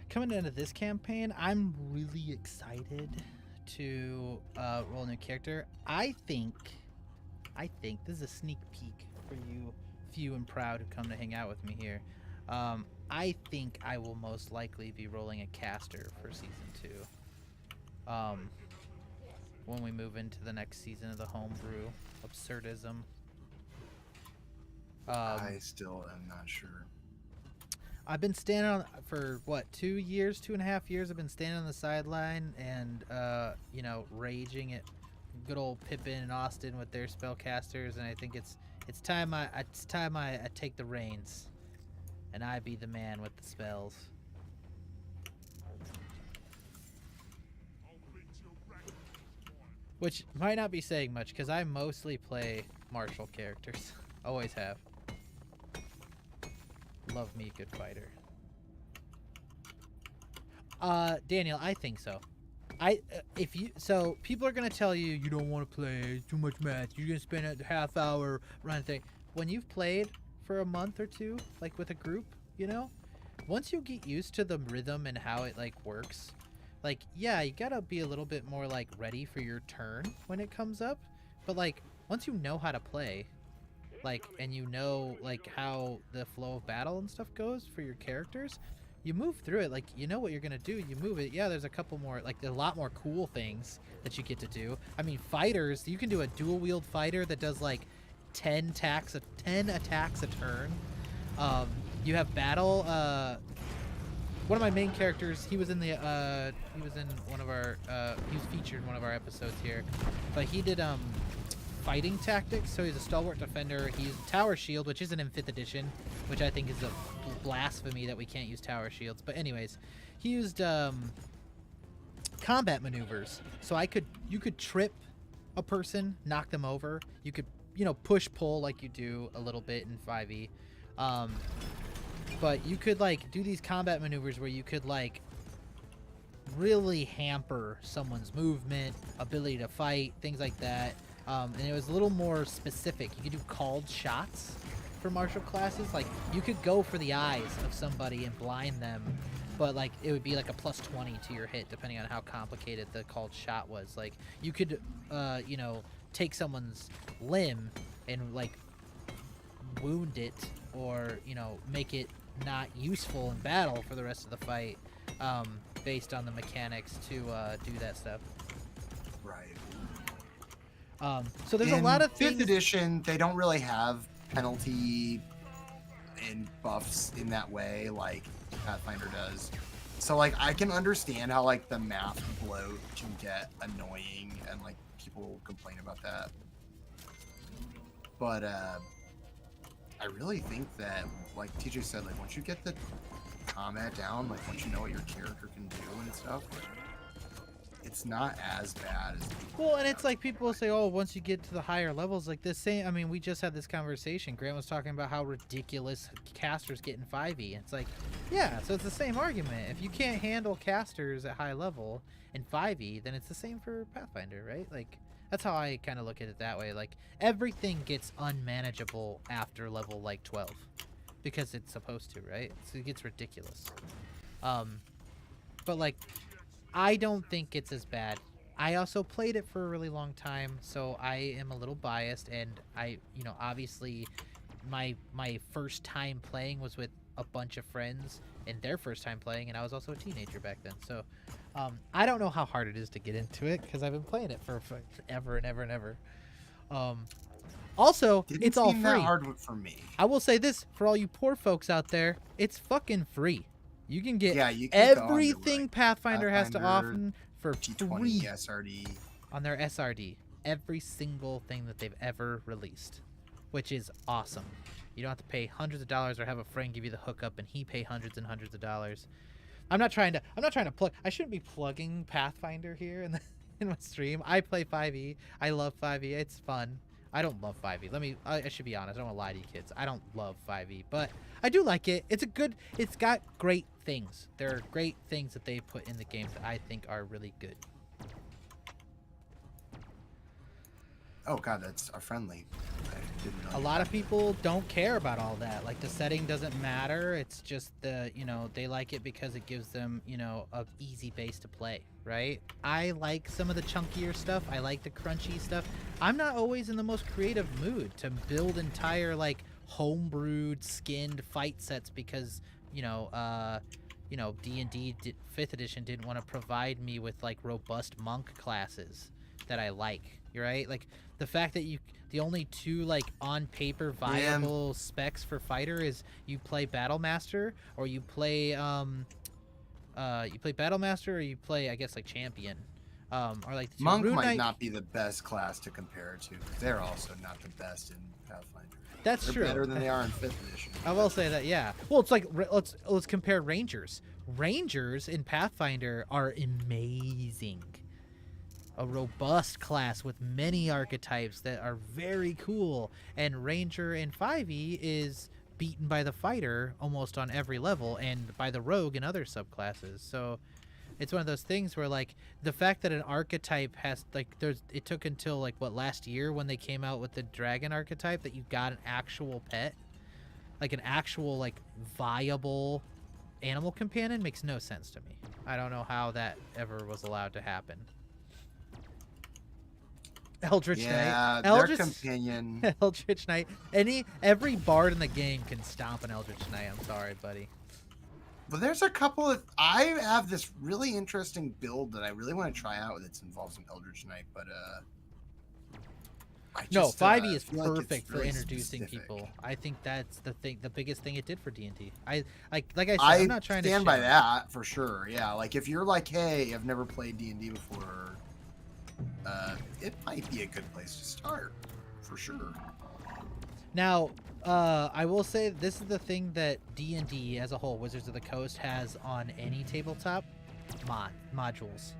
Speaker 1: Coming into this campaign, I'm really excited to roll a new character. I think this is a sneak peek for you few and proud who come to hang out with me here. I think I will most likely be rolling a caster for season 2. When we move into the next season of the Homebrew absurdism.
Speaker 2: I still am not sure.
Speaker 1: I've been standing on for what 2.5 years. I've been standing on the sideline and you know, raging at good old Pippin and Austin with their spellcasters, and I think it's time I take the reins and I be the man with the spells. Which might not be saying much because I mostly play martial characters. Always have. Love me a good fighter. Daniel, I think so. So people are gonna tell you you don't want to play too much math. You're gonna spend a half hour running thing. When you've played for a month or two, like with a group, you know, once you get used to the rhythm and how it like works, like yeah, you gotta be a little bit more like ready for your turn when it comes up. But like once you know how to play, like, and you know like how the flow of battle and stuff goes for your characters, you move through it. Like, you know what you're gonna do, you move it. Yeah, there's a couple more, like a lot more cool things that you get to do. I mean, fighters, you can do a dual wield fighter that does like 10 attacks a turn. You have battle one of my main characters. He was in the he was in one of our he was featured in one of our episodes here, but he did fighting tactics. So he's a stalwart defender. He used tower shield, which isn't in 5th edition, which I think is a blasphemy that we can't use tower shields. But anyways, he used combat maneuvers. So you could trip a person, knock them over. You could, push pull like you do a little bit in 5e. But you could like do these combat maneuvers where you could like really hamper someone's movement, ability to fight, things like that. And it was a little more specific. You could do called shots for martial classes. Like you could go for the eyes of somebody and blind them, but like it would be like a +20 to your hit depending on how complicated the called shot was. Like you could take someone's limb and like wound it, or make it not useful in battle for the rest of the fight, based on the mechanics to do that stuff.
Speaker 2: Right.
Speaker 1: So there's a lot of things.
Speaker 2: 5th edition, they don't really have penalty and buffs in that way like Pathfinder does. So like I can understand how like the math bloat can get annoying and like people complain about that. But I really think that, like TJ said, like once you get the combat down, like once you know what your character can do and stuff, it's not as bad as
Speaker 1: Well, and it's like people say, oh, once you get to the higher levels, like this same. I mean, we just had this conversation. Grant was talking about how ridiculous casters get in 5e. It's like, yeah, so it's the same argument. If you can't handle casters at high level in 5e, then it's the same for Pathfinder, right? Like, that's how I kind of look at it that way. Like, everything gets unmanageable after level, like, 12. Because it's supposed to, right? So it gets ridiculous. But, like, I don't think it's as bad. I also played it for a really long time, so I am a little biased. And I, obviously, my first time playing was with a bunch of friends, and their first time playing, and I was also a teenager back then. So I don't know how hard it is to get into it because I've been playing it for ever and ever and ever. Also, it's all free.
Speaker 2: That hard for me.
Speaker 1: I will say this for all you poor folks out there: it's fucking free. You can get
Speaker 2: you can
Speaker 1: everything
Speaker 2: like
Speaker 1: Pathfinder has to offer for
Speaker 2: T20
Speaker 1: free
Speaker 2: SRD
Speaker 1: on their SRD. Every single thing that they've ever released, which is awesome. You don't have to pay hundreds of dollars or have a friend give you the hookup and he pay hundreds and hundreds of dollars. I'm not trying to plug. I shouldn't be plugging Pathfinder here in my stream. I play 5e. I love 5e. It's fun. I don't love 5e. I should be honest. I don't want to lie to you kids. I don't love 5e, but I do like it. It's got great things. There are great things that they put in the game that I think are really good.
Speaker 2: Oh god, that's a friendly. I didn't know
Speaker 1: A lot of people don't care about all that. Like the setting doesn't matter. It's just they like it because it gives them, a easy base to play, right? I like some of the chunkier stuff. I like the crunchy stuff. I'm not always in the most creative mood to build entire like homebrewed skinned fight sets because, D&D 5th edition didn't want to provide me with like robust monk classes that I like, right? Like the fact that the only two like on paper viable specs for fighter is you play Battlemaster or you play Battlemaster or you play I guess like Champion. Or like the
Speaker 2: Monk
Speaker 1: Rune
Speaker 2: might
Speaker 1: Knight.
Speaker 2: not be the best class to compare to. They're also not the best in Pathfinder.
Speaker 1: That's
Speaker 2: They're
Speaker 1: true.
Speaker 2: Better than they are in 5th edition.
Speaker 1: I will say that, yeah. Well, it's like let's compare Rangers. Rangers in Pathfinder are amazing. A robust class with many archetypes that are very cool, and Ranger in 5e is beaten by the fighter almost on every level and by the rogue in other subclasses. So it's one of those things where like the fact that an archetype has like it took until like last year when they came out with the dragon archetype that you got an actual pet, like an actual like viable animal companion makes no sense to me. I don't know how that ever was allowed to happen. Eldritch Knight.
Speaker 2: Their companion.
Speaker 1: Eldritch Knight. Every bard in the game can stomp an Eldritch Knight. I'm sorry, buddy.
Speaker 2: But there's a couple of. I have this really interesting build that I really want to try out that involves an Eldritch Knight, but
Speaker 1: No, 5e is
Speaker 2: feel like it's
Speaker 1: perfect for
Speaker 2: very
Speaker 1: introducing
Speaker 2: specific.
Speaker 1: people. I think that's the thing, the biggest thing it did for D&D. Like I said,
Speaker 2: I
Speaker 1: I'm not trying to
Speaker 2: stand by
Speaker 1: shit.
Speaker 2: that for sure. Yeah, like if you're like, hey, I've never played D&D before, it might be a good place to start, for sure.
Speaker 1: Now, I will say this is the thing that D&D as a whole, Wizards of the Coast, has on any tabletop: modules.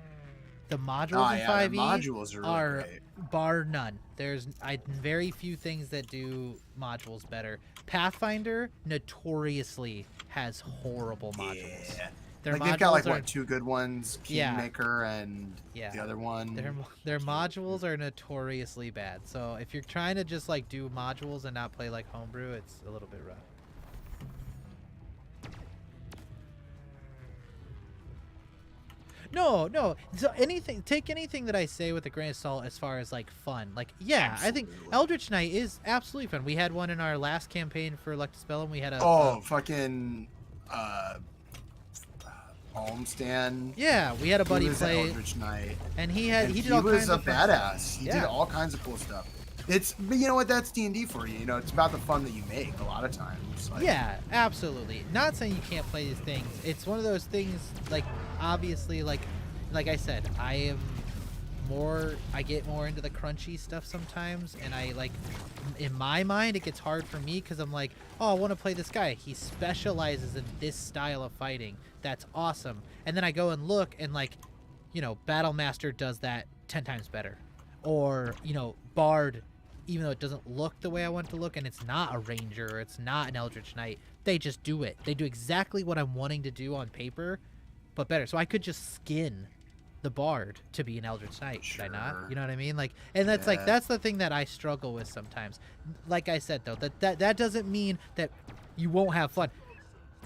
Speaker 1: The modules in
Speaker 2: The
Speaker 1: 5e
Speaker 2: modules are really
Speaker 1: are
Speaker 2: great.
Speaker 1: bar none. There's very few things that do modules better. Pathfinder notoriously has horrible modules.
Speaker 2: Yeah.
Speaker 1: Their
Speaker 2: Like
Speaker 1: modules
Speaker 2: they've got like
Speaker 1: are,
Speaker 2: what, two good ones,
Speaker 1: Yeah.
Speaker 2: Kingmaker and
Speaker 1: Yeah.
Speaker 2: the other one.
Speaker 1: their modules are notoriously bad. So if you're trying to just like do modules and not play like Homebrew, it's a little bit rough. No. So take anything that I say with a grain of salt as far as like fun. Like, yeah, I think
Speaker 2: Absolutely.
Speaker 1: Eldritch Knight is absolutely fun. We had one in our last campaign for Electus Bellum. We had
Speaker 2: Fucking homestand.
Speaker 1: Yeah, we had a buddy
Speaker 2: He was
Speaker 1: play,
Speaker 2: Eldritch Knight.
Speaker 1: and he
Speaker 2: And
Speaker 1: did all kinds
Speaker 2: was a
Speaker 1: of fun stuff.
Speaker 2: badass. He
Speaker 1: Yeah.
Speaker 2: did all kinds of cool stuff. But you know what? That's D&D for you. You know, it's about the fun that you make a lot of times. Like,
Speaker 1: Yeah, absolutely. Not saying you can't play these things. It's one of those things, like, obviously, like I said, I get more into the crunchy stuff sometimes, and I, like, in my mind, it gets hard for me, because I'm like, oh, I want to play this guy. He specializes in this style of fighting. That's awesome. And then I go and look, and, like, you know, Battlemaster does that 10 times better. Or, you know, Bard, even though it doesn't look the way I want it to look, and it's not a ranger, or it's not an Eldritch Knight, they just do it. They do exactly what I'm wanting to do on paper, but better. So I could just skin the Bard to be an Eldritch Knight, should I not?
Speaker 2: Sure.
Speaker 1: You know what I mean? Like, and that's like, that's the thing that I struggle with sometimes. Like I said, though, that doesn't mean that you won't have fun.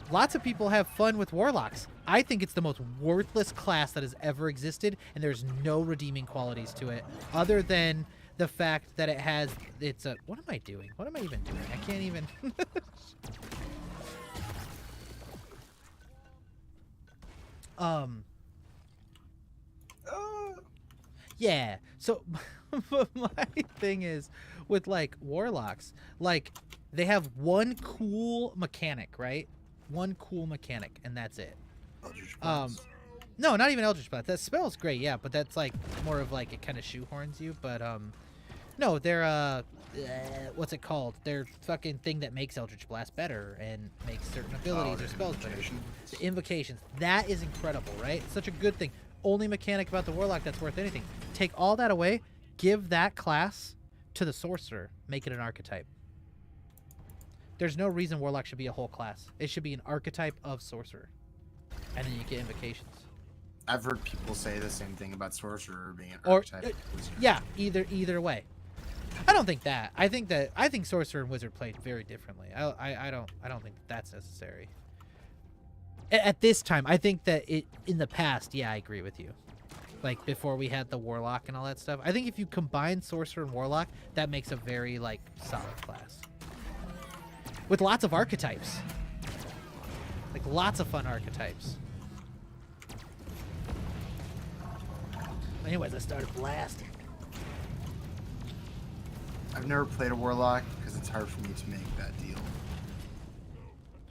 Speaker 1: Lots of people have fun with Warlocks. I think it's the most worthless class that has ever existed, and there's no redeeming qualities to it, other than the fact that it's a, what am I doing? What am I even doing? I can't even. Yeah. So my thing is with like Warlocks, like they have one cool mechanic, right? One cool mechanic, and that's it.
Speaker 2: Eldritch Blast.
Speaker 1: No, not even Eldritch Blast. That spell's great, yeah, but that's like more of like it kind of shoehorns you. But no, they're what's it called? Their fucking thing that makes Eldritch Blast better and makes certain abilities or spells better. The invocations. That is incredible, right? Such a good thing. Only mechanic about the Warlock that's worth anything. Take all that away, give that class to the Sorcerer, make it an archetype. There's no reason Warlock should be a whole class. It should be an archetype of Sorcerer. And then you get invocations.
Speaker 2: I've heard people say the same thing about Sorcerer being an
Speaker 1: Or
Speaker 2: archetype.
Speaker 1: yeah, either way. I don't think that. I think Sorcerer and Wizard played very differently. I don't think that's necessary. At this time, I think that in the past, yeah, I agree with you. Like before we had the Warlock and all that stuff. I think if you combine Sorcerer and Warlock, that makes a very like solid class. With lots of archetypes. Like lots of fun archetypes. Anyways, I started blasting.
Speaker 2: I've never played a Warlock because it's hard for me to make that deal.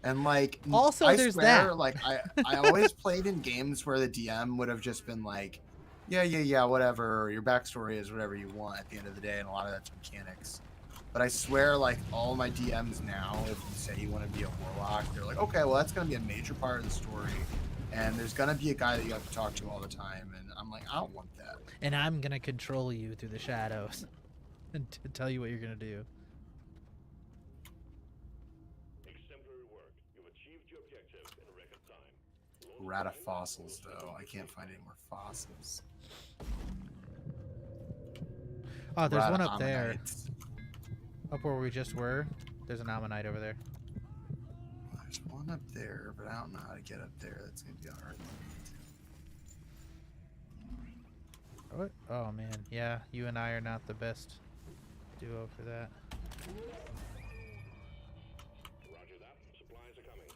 Speaker 2: And like,
Speaker 1: Also,
Speaker 2: I
Speaker 1: there's
Speaker 2: swear,
Speaker 1: that.
Speaker 2: like I always played in games where the DM would have just been like, yeah, whatever. Or your backstory is whatever you want at the end of the day, and a lot of that's mechanics. But I swear, like all my DMs now, if you say you want to be a Warlock, they're like, okay, well that's gonna be a major part of the story, and there's gonna be a guy that you have to talk to all the time, and I'm like, I don't want that.
Speaker 1: And I'm gonna control you through the shadows and tell you what you're gonna do.
Speaker 4: Exemplary work. You've achieved your objective in a record time.
Speaker 2: Rat of fossils, though. I can't find any more fossils.
Speaker 1: Oh, there's
Speaker 2: Rat
Speaker 1: one
Speaker 2: of
Speaker 1: up there.
Speaker 2: ammonites.
Speaker 1: Up where we just were. There's an ammonite over there.
Speaker 2: There's one up there, but I don't know how to get up there. That's gonna be hard.
Speaker 1: What? Oh man, yeah, you and I are not the best duo for that.
Speaker 4: Roger that. Supplies are coming.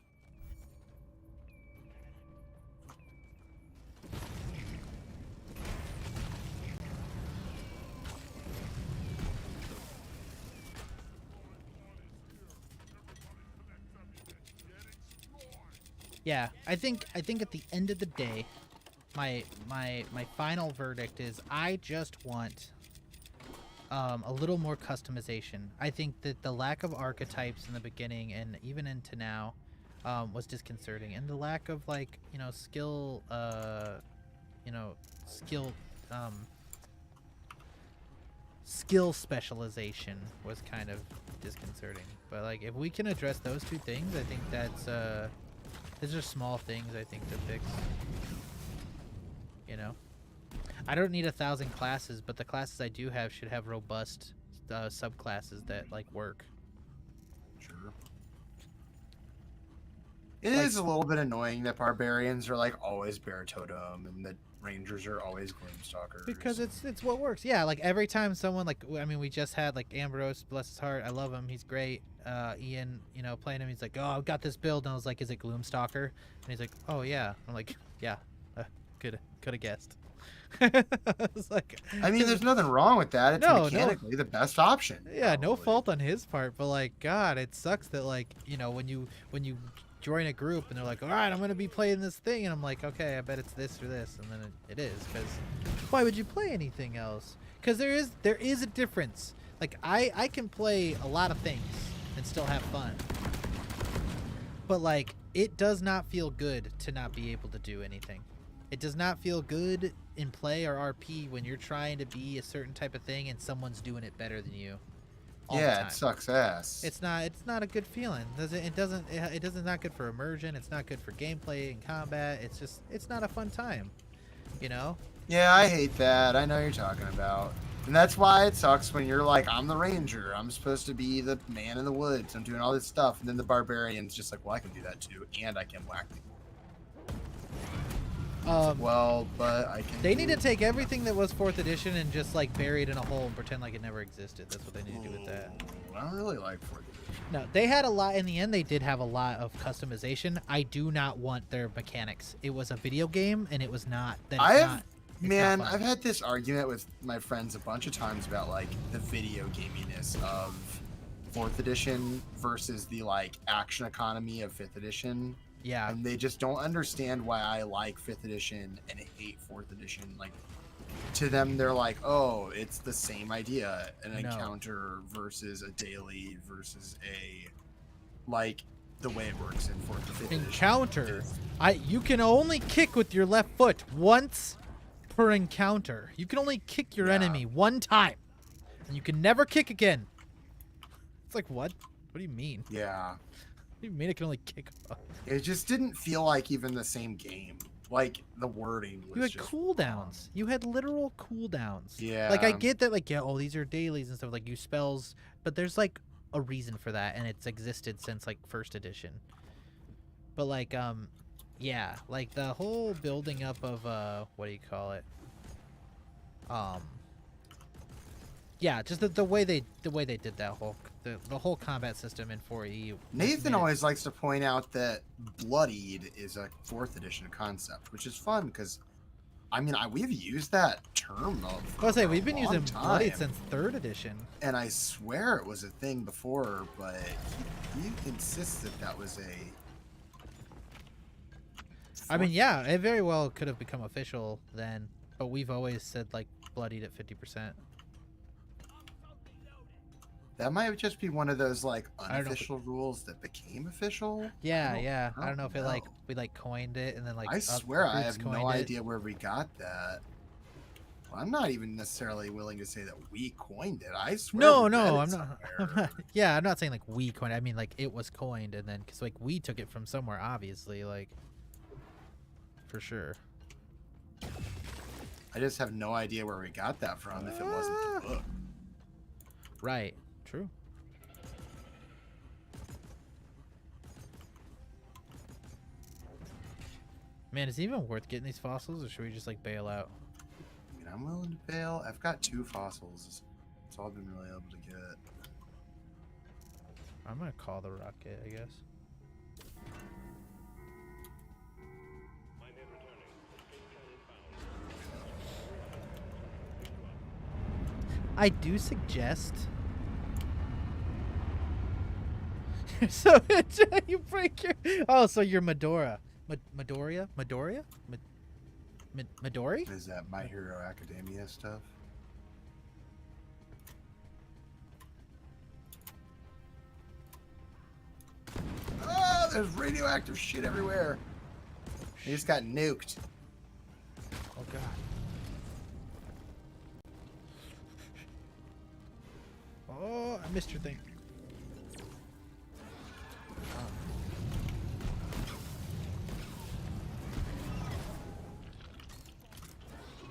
Speaker 1: Yeah, I think at the end of the day, my final verdict is I just want a little more customization. I think that the lack of archetypes in the beginning and even into now was disconcerting, and the lack of like skill skill skill specialization was kind of disconcerting. But like if we can address those two things, I think that's these are small things I think to fix. I don't need 1,000 classes, but the classes I do have should have robust subclasses that like work.
Speaker 2: Sure. It is a little bit annoying that barbarians are like always bear totem and that rangers are always gloomstalkers.
Speaker 1: Because it's what works. Yeah, like every time someone we just had like Ambrose, bless his heart, I love him, he's great. Ian, playing him, he's like, oh, I've got this build, and I was like, is it Gloomstalker? And he's like, oh yeah. I'm like, yeah, could have guessed. I was like,
Speaker 2: I mean, there's nothing wrong with that. It's mechanically the best option.
Speaker 1: Yeah,
Speaker 2: probably.
Speaker 1: No fault on his part, but like, God, it sucks that like, when you join a group and they're like, all right, I'm gonna be playing this thing, and I'm like, okay, I bet it's this or this, and then it is, because why would you play anything else? Because there is a difference. Like I can play a lot of things and still have fun, but like it does not feel good to not be able to do anything. It does not feel good in play or RP when you're trying to be a certain type of thing and someone's doing it better than you.
Speaker 2: Yeah, it sucks ass.
Speaker 1: It's not a good feeling. It's not good for immersion. It's not good for gameplay and combat. It's not a fun time,
Speaker 2: Yeah, I hate that. I know you're talking about. And that's why it sucks when you're like, I'm the ranger. I'm supposed to be the man in the woods. I'm doing all this stuff. And then the barbarian's just like, well, I can do that too. And I can whack people. But I can.
Speaker 1: They need to take everything that was 4th edition and just like bury it in a hole and pretend like it never existed. That's what they need to do with that.
Speaker 2: I don't really like 4th edition.
Speaker 1: No, they had a lot. In the end, they did have a lot of customization. I do not want their mechanics. It was a video game, and it was not.
Speaker 2: I've had this argument with my friends a bunch of times about like the video gaminess of 4th edition versus the like action economy of 5th edition.
Speaker 1: Yeah.
Speaker 2: And they just don't understand why I like 5th edition and hate 4th edition. Like, to them, they're like, oh, it's the same idea. An encounter versus a daily versus the way it works in 4th and 5th edition.
Speaker 1: Encounter. You can only kick with your left foot once per encounter. You can only kick your enemy one time. And you can never kick again. It's like, what? What do you mean?
Speaker 2: Yeah.
Speaker 1: What do you mean it can only kick?
Speaker 2: It just didn't feel like even the same game. Like, the wording was
Speaker 1: You had
Speaker 2: just
Speaker 1: cooldowns.
Speaker 2: wrong.
Speaker 1: You had literal cooldowns.
Speaker 2: Yeah.
Speaker 1: Like, I get that, like, these are dailies and stuff, like, use spells, but there's, like, a reason for that, and it's existed since, like, 1st edition. But, like, yeah, like, the whole building up of, what do you call it? Yeah, just the way they did that the whole combat system in 4E.
Speaker 2: Nathan always likes to point out that bloodied is a 4th edition concept, which is fun because, I mean, we've used that term
Speaker 1: we've been using bloodied since 3rd edition,
Speaker 2: and I swear it was a thing before, but he insists that was a.
Speaker 1: I mean, yeah, it very well could have become official then, but we've always said like bloodied at 50%.
Speaker 2: That might just be one of those like unofficial rules that became official.
Speaker 1: Yeah, I don't know if we coined it and then like.
Speaker 2: I swear I have no idea where we got that. Well, I'm not even necessarily willing to say that we coined it. I swear.
Speaker 1: No, I'm not. Yeah, I'm not saying like we coined it. I mean like it was coined and then because like we took it from somewhere, obviously, like for sure.
Speaker 2: I just have no idea where we got that from if it wasn't the book.
Speaker 1: Right. True. Man, is it even worth getting these fossils, or should we just like bail out?
Speaker 2: I mean, I'm willing to bail. I've got 2 fossils. That's all I've been really able to get.
Speaker 1: I'm gonna call the rocket, I guess. I do suggest. So you break your. Oh, so you're Medora. Midoriya? Midoriya? Midori?
Speaker 2: Is that My Hero Academia stuff? Oh, there's radioactive shit everywhere. He just got nuked.
Speaker 1: Oh god. Oh, I missed your thing.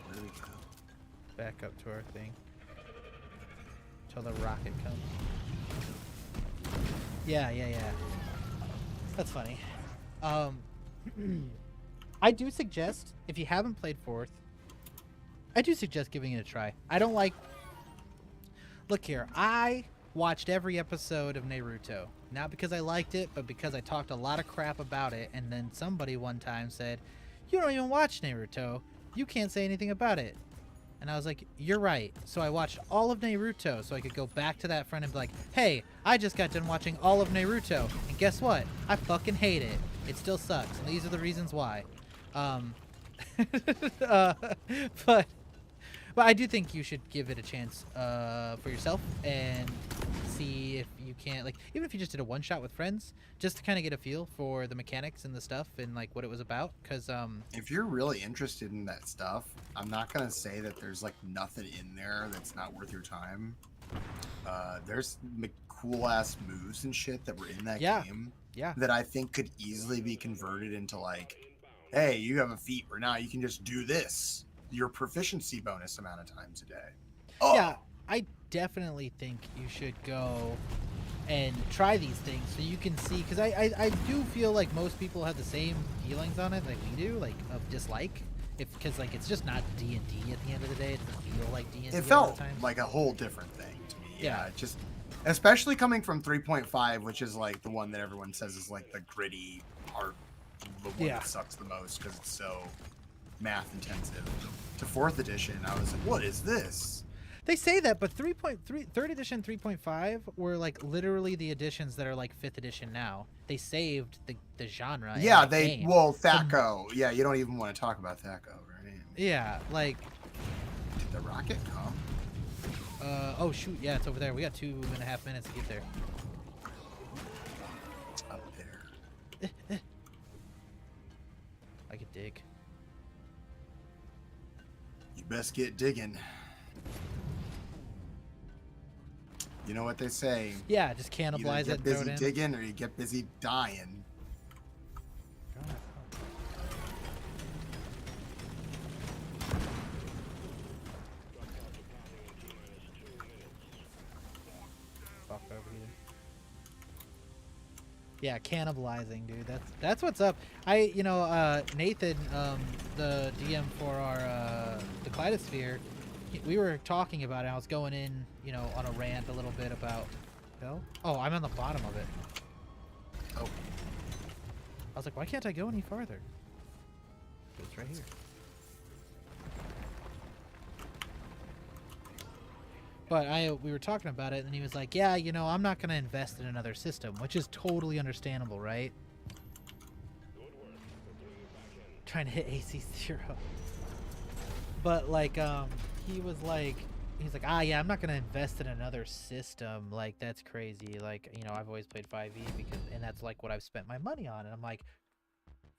Speaker 2: Where do we go?
Speaker 1: Back up to our thing. Till the rocket comes. Yeah. That's funny. I do suggest, if you haven't played 4th, I do suggest giving it a try. I don't like... Look here, I watched every episode of Naruto. Not because I liked it, but because I talked a lot of crap about it, and then somebody one time said, "You don't even watch Naruto. You can't say anything about it." And I was like, you're right. So I watched all of Naruto so I could go back to that friend and be like, hey, I just got done watching all of Naruto. And guess what? I fucking hate it. It still sucks. And these are the reasons why. But I do think you should give it a chance for yourself and see if you can, like, even if you just did a one-shot with friends, just to kind of get a feel for the mechanics and the stuff and, like, what it was about. Because,
Speaker 2: if you're really interested in that stuff, I'm not going to say that there's, like, nothing in there that's not worth your time. There's cool-ass moves and shit that were in that game that I think could easily be converted into, like, hey, you have a feat where now you can just do this. Your proficiency bonus amount of times a day. Oh.
Speaker 1: Yeah, I definitely think you should go and try these things so you can see, because I do feel like most people have the same feelings on it like we do, like of dislike, because like it's just not D&D at the end of the day. It doesn't feel like D&D.
Speaker 2: It felt like a whole different thing to me. Yeah, just especially coming from 3.5, which is like the one that everyone says is like the gritty hard, the one that sucks the most because it's so math intensive. To 4th edition, I was like, what is this?
Speaker 1: They say that, but 3rd edition 3.5 were like literally the editions that are like 5th edition now. They saved the genre.
Speaker 2: Yeah, Thaco. Yeah, you don't even want to talk about Thaco, right?
Speaker 1: Yeah, like...
Speaker 2: Did the rocket come?
Speaker 1: Oh shoot, yeah, it's over there. We got 2.5 minutes to get there.
Speaker 2: It's up there.
Speaker 1: I could dig.
Speaker 2: You best get digging. You know what they say.
Speaker 1: Yeah, just cannibalize it and throw it in.
Speaker 2: You get busy digging or you get busy dying.
Speaker 1: Fuck over here. Yeah, cannibalizing, dude. That's what's up. Nathan, the DM for our the Kleidosphere, we were talking about it. I was going in, on a rant a little bit about. Oh, I'm on the bottom of it.
Speaker 2: Oh.
Speaker 1: I was like, why can't I go any farther? It's right here. But we were talking about it, and he was like, yeah, I'm not going to invest in another system, which is totally understandable, right? Trying to hit AC 0. But, like, he's like, yeah, I'm not going to invest in another system. Like, that's crazy. Like, I've always played 5e, and that's, like, what I've spent my money on. And I'm like,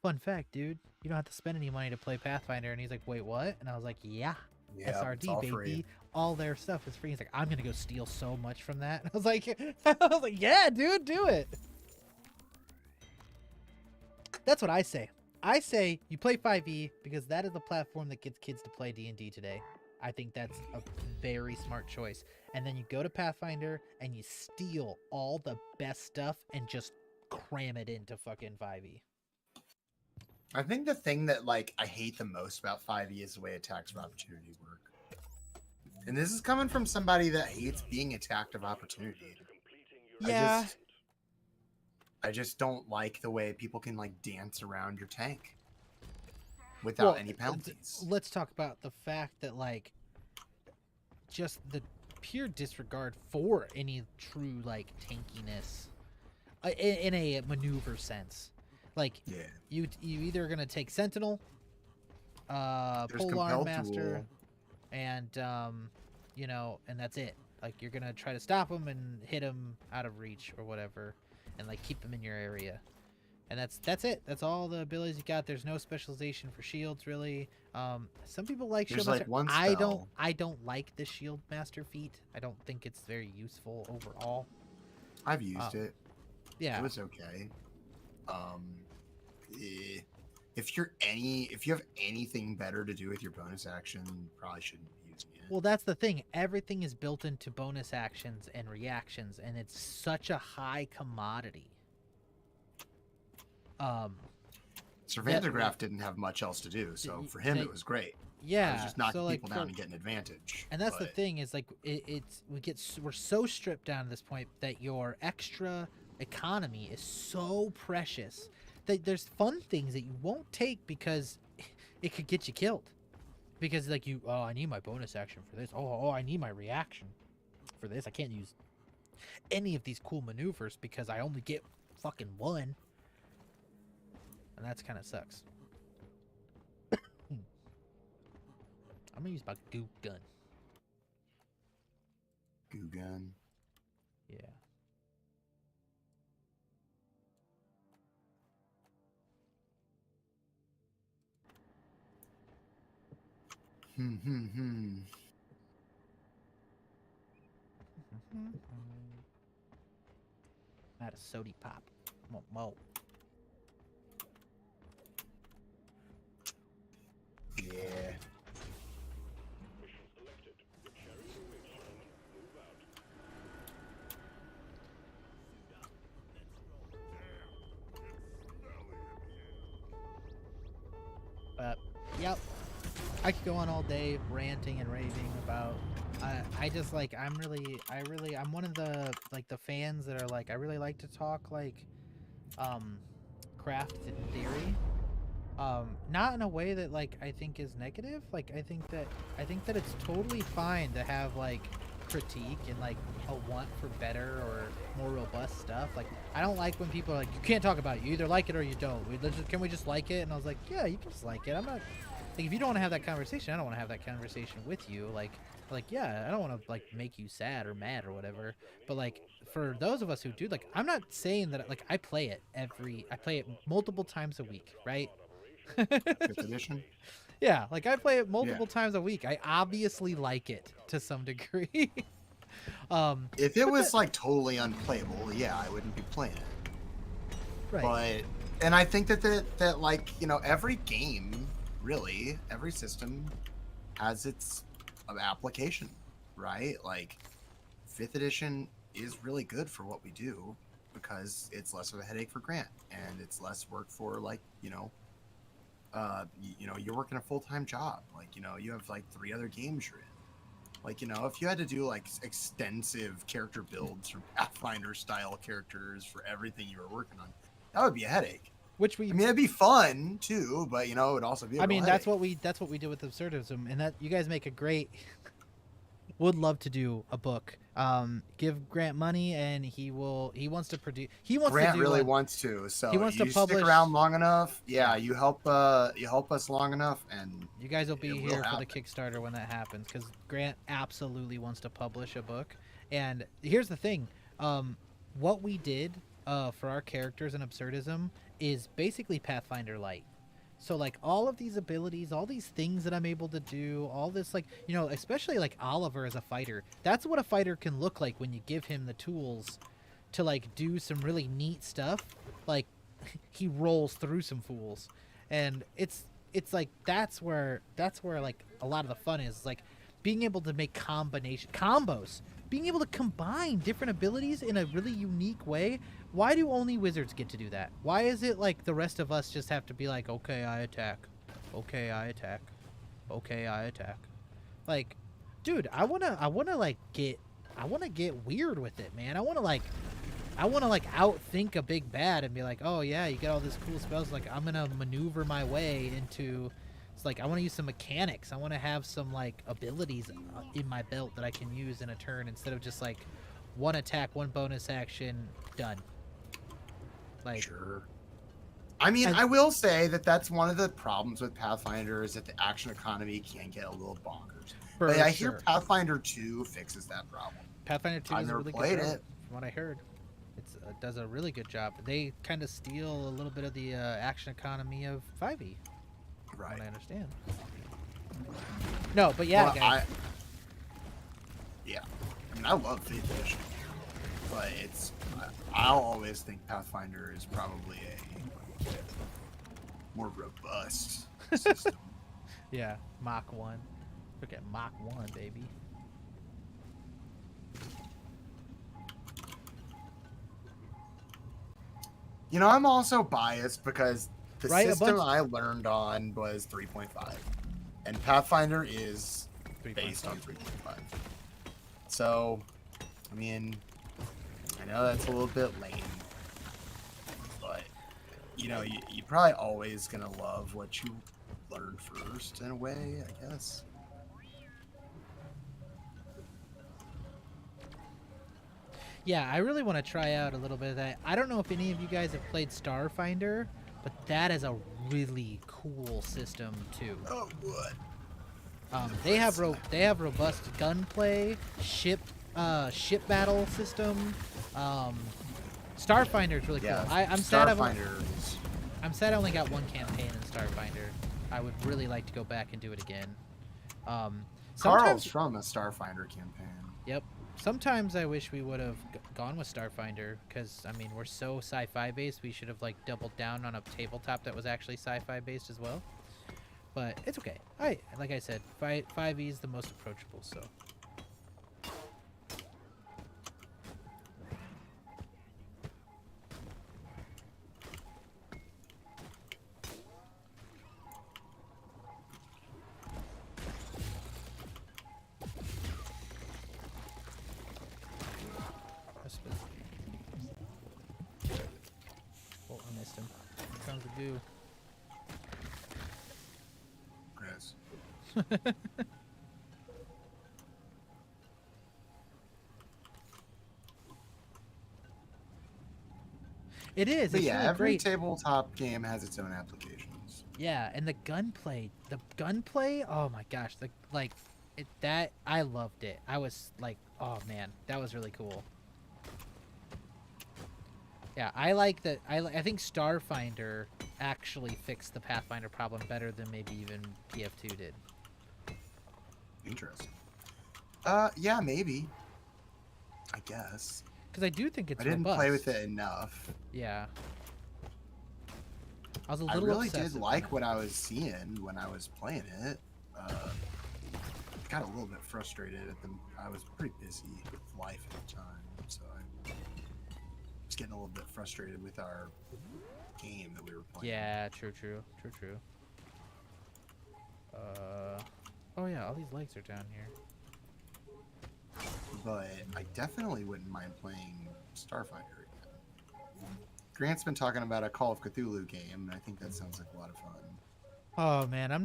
Speaker 1: fun fact, dude, you don't have to spend any money to play Pathfinder. And he's like, wait, what? And I was like, yeah. SRD, baby. Free. All their stuff is free. He's like, I'm gonna go steal so much from that. And I was like, yeah, dude, do it. That's what I say. I say you play 5e because that is the platform that gets kids to play D&D today. I think that's a very smart choice. And then you go to Pathfinder and you steal all the best stuff and just cram it into fucking 5e.
Speaker 2: I think the thing that I hate the most about 5e is the way attacks of opportunity work. And this is coming from somebody that hates being attacked of opportunity.
Speaker 1: Yeah.
Speaker 2: I just don't like the way people can dance around your tank without any penalties.
Speaker 1: Let's talk about the fact that just the pure disregard for any true tankiness in a maneuver sense. Like,
Speaker 2: Yeah.
Speaker 1: you either gonna take Sentinel,
Speaker 2: There's
Speaker 1: Polearm
Speaker 2: compelled
Speaker 1: Master,
Speaker 2: duel.
Speaker 1: and you know, and that's it. Like, you're gonna try to stop them and hit them out of reach or whatever, and like keep them in your area. And that's it. That's all the abilities you got. There's no specialization for shields really. Some people like
Speaker 2: There's
Speaker 1: Shield
Speaker 2: like
Speaker 1: Master.
Speaker 2: one
Speaker 1: I don't.
Speaker 2: spell.
Speaker 1: I don't like the Shield Master feat. I don't think it's very useful overall.
Speaker 2: I've used it.
Speaker 1: Yeah.
Speaker 2: It was okay. Eh, if you have anything better to do with your bonus action, you probably shouldn't be using it.
Speaker 1: Well, that's the thing. Everything is built into bonus actions and reactions, and it's such a high commodity.
Speaker 2: Sir
Speaker 1: that-
Speaker 2: Vandergraaf didn't have much else to do, so
Speaker 1: y-
Speaker 2: for him
Speaker 1: they-
Speaker 2: it was great.
Speaker 1: Yeah.
Speaker 2: It was just knocking
Speaker 1: so, like,
Speaker 2: people down
Speaker 1: for-
Speaker 2: and getting advantage.
Speaker 1: And that's the
Speaker 2: but-
Speaker 1: thing is like we're so stripped down to this point that your extra economy is so precious that there's fun things that you won't take because it could get you killed. Because like I need my bonus action for this. Oh, I need my reaction for this. I can't use any of these cool maneuvers because I only get fucking one. And that's kind of sucks. I'm gonna use my goo gun.
Speaker 2: Goo gun.
Speaker 1: Yeah.
Speaker 2: Hmm.
Speaker 1: Not a sody pop. Mo.
Speaker 2: Yeah.
Speaker 4: Mission selected. The cherry awaits, gentlemen. Move out.
Speaker 1: But yep, I could go on all day ranting and raving about. I just like I'm one of the fans that are like I really like to talk like craft and theory. Not in a way that like I think is negative. Like I think that it's totally fine to have like critique and like a want for better or more robust stuff. Like I don't like when people are like you can't talk about it. You either like it or you don't. Can we just like it? And I was like, yeah, you can just like it. I'm not like if you don't want to have that conversation, I don't want to have that conversation with you. Like yeah, I don't want to like make you sad or mad or whatever. But like for those of us who do, like I'm not saying that like I play it multiple times a week, right?
Speaker 2: 5th edition.
Speaker 1: Yeah, like I play it multiple times a week. I obviously like it to some degree.
Speaker 2: If it was like totally unplayable, yeah, I wouldn't be playing it.
Speaker 1: Right.
Speaker 2: And I think that like, you know, every game, really, every system has its application, right? Like 5th edition is really good for what we do because it's less of a headache for Grant and it's less work for like, you're working a full-time job. Like, you have like 3 other games you're in. Like, if you had to do like extensive character builds for Pathfinder style characters for everything you were working on, that would be a headache.
Speaker 1: Which
Speaker 2: I mean, it'd be fun too, but it would also be.
Speaker 1: That's what we do with absurdism, and that you guys make a great. Would love to do a book. Give Grant money, and he wants to produce.
Speaker 2: Grant really wants to. So
Speaker 1: he wants to
Speaker 2: stick around long enough. Yeah, you help us long enough, and
Speaker 1: you guys will be here for
Speaker 2: happen.
Speaker 1: the Kickstarter when that happens, because Grant absolutely wants to publish a book. And here's the thing, what we did for our characters in absurdism is basically Pathfinder Light. So like all of these abilities, all these things that I'm able to do, all this like, especially like Oliver as a fighter, that's what a fighter can look like when you give him the tools to like do some really neat stuff. Like he rolls through some fools, and it's like that's where like a lot of the fun is, like being able to make combos, being able to combine different abilities in a really unique way. Why do only wizards get to do that? Why is it like the rest of us just have to be like, okay, I attack, okay, I attack, okay, I attack? Like, dude, I wanna get weird with it, man. I wanna outthink a big bad and be like, oh yeah, you get all this cool spells. Like I'm gonna maneuver my way into. It's like I want to use some mechanics. I want to have some like abilities in my belt that I can use in a turn instead of just like one attack, one bonus action, done. Like,
Speaker 2: sure. I mean, I will say that that's one of the problems with Pathfinder is that the action economy can get a little bonkers.
Speaker 1: For
Speaker 2: But I hear
Speaker 1: sure.
Speaker 2: Pathfinder 2 fixes that problem.
Speaker 1: Pathfinder 2
Speaker 2: I've
Speaker 1: is a
Speaker 2: never
Speaker 1: really
Speaker 2: played
Speaker 1: good show,
Speaker 2: it.
Speaker 1: from what I heard. It does a really good job. They kind of steal a little bit of the action economy of 5e, from
Speaker 2: Right.
Speaker 1: what I understand. No, but yeah,
Speaker 2: Well,
Speaker 1: guys.
Speaker 2: I mean, I love 5th edition, but I'll always think Pathfinder is probably a more robust system.
Speaker 1: Yeah, Mach 1. Look at Mach 1, baby.
Speaker 2: You know, I'm also biased because the
Speaker 1: Right, a
Speaker 2: system
Speaker 1: bunch-
Speaker 2: I learned on was 3.5, and Pathfinder is
Speaker 1: 3.5.
Speaker 2: based on 3.5. So, I mean, I know that's a little bit lame, but you know, you're probably always gonna love what you learned first, in a way, I guess.
Speaker 1: Yeah, I really want to try out a little bit of that. I don't know if any of you guys have played Starfinder, but that is a really cool system too.
Speaker 2: Oh, what?
Speaker 1: They have robust gunplay, ship battle system. Starfinder is really cool.
Speaker 2: Yeah,
Speaker 1: I'm sad
Speaker 2: Starfinder is...
Speaker 1: I'm sad I only got one campaign in Starfinder. I would really like to go back and do it again.
Speaker 2: Carl's
Speaker 1: Sometimes,
Speaker 2: from a Starfinder campaign.
Speaker 1: yep. Sometimes I wish we would have gone with Starfinder because I mean we're so sci-fi based. We should have like doubled down on a tabletop that was actually sci-fi based as well. But it's okay. Like I said, 5e is the most approachable. So. Oh, I missed him. Here comes the goo.
Speaker 2: Chris.
Speaker 1: It is.
Speaker 2: But
Speaker 1: It's
Speaker 2: yeah,
Speaker 1: really
Speaker 2: every
Speaker 1: great.
Speaker 2: tabletop game has its own applications.
Speaker 1: Yeah, and the gunplay, oh my gosh, I loved it. I was like, oh man, that was really cool. Yeah, I like that. I think Starfinder actually fixed the Pathfinder problem better than maybe even PF2 did.
Speaker 2: Interesting. Yeah, maybe. I guess.
Speaker 1: Because I do think it's
Speaker 2: I didn't
Speaker 1: robust.
Speaker 2: play with it enough.
Speaker 1: Yeah. I was a
Speaker 2: I
Speaker 1: little
Speaker 2: really
Speaker 1: obsessive
Speaker 2: did
Speaker 1: on
Speaker 2: like
Speaker 1: it.
Speaker 2: what I was seeing when I was playing it. Got a little bit frustrated at the. I was pretty busy with life at the time, so I was getting a little bit frustrated with our game that we were playing.
Speaker 1: Yeah, true. Oh yeah, all these legs are down here.
Speaker 2: But I definitely wouldn't mind playing Starfinder again. Grant's been talking about a Call of Cthulhu game, and I think that sounds like a lot of fun.
Speaker 1: Oh man, I've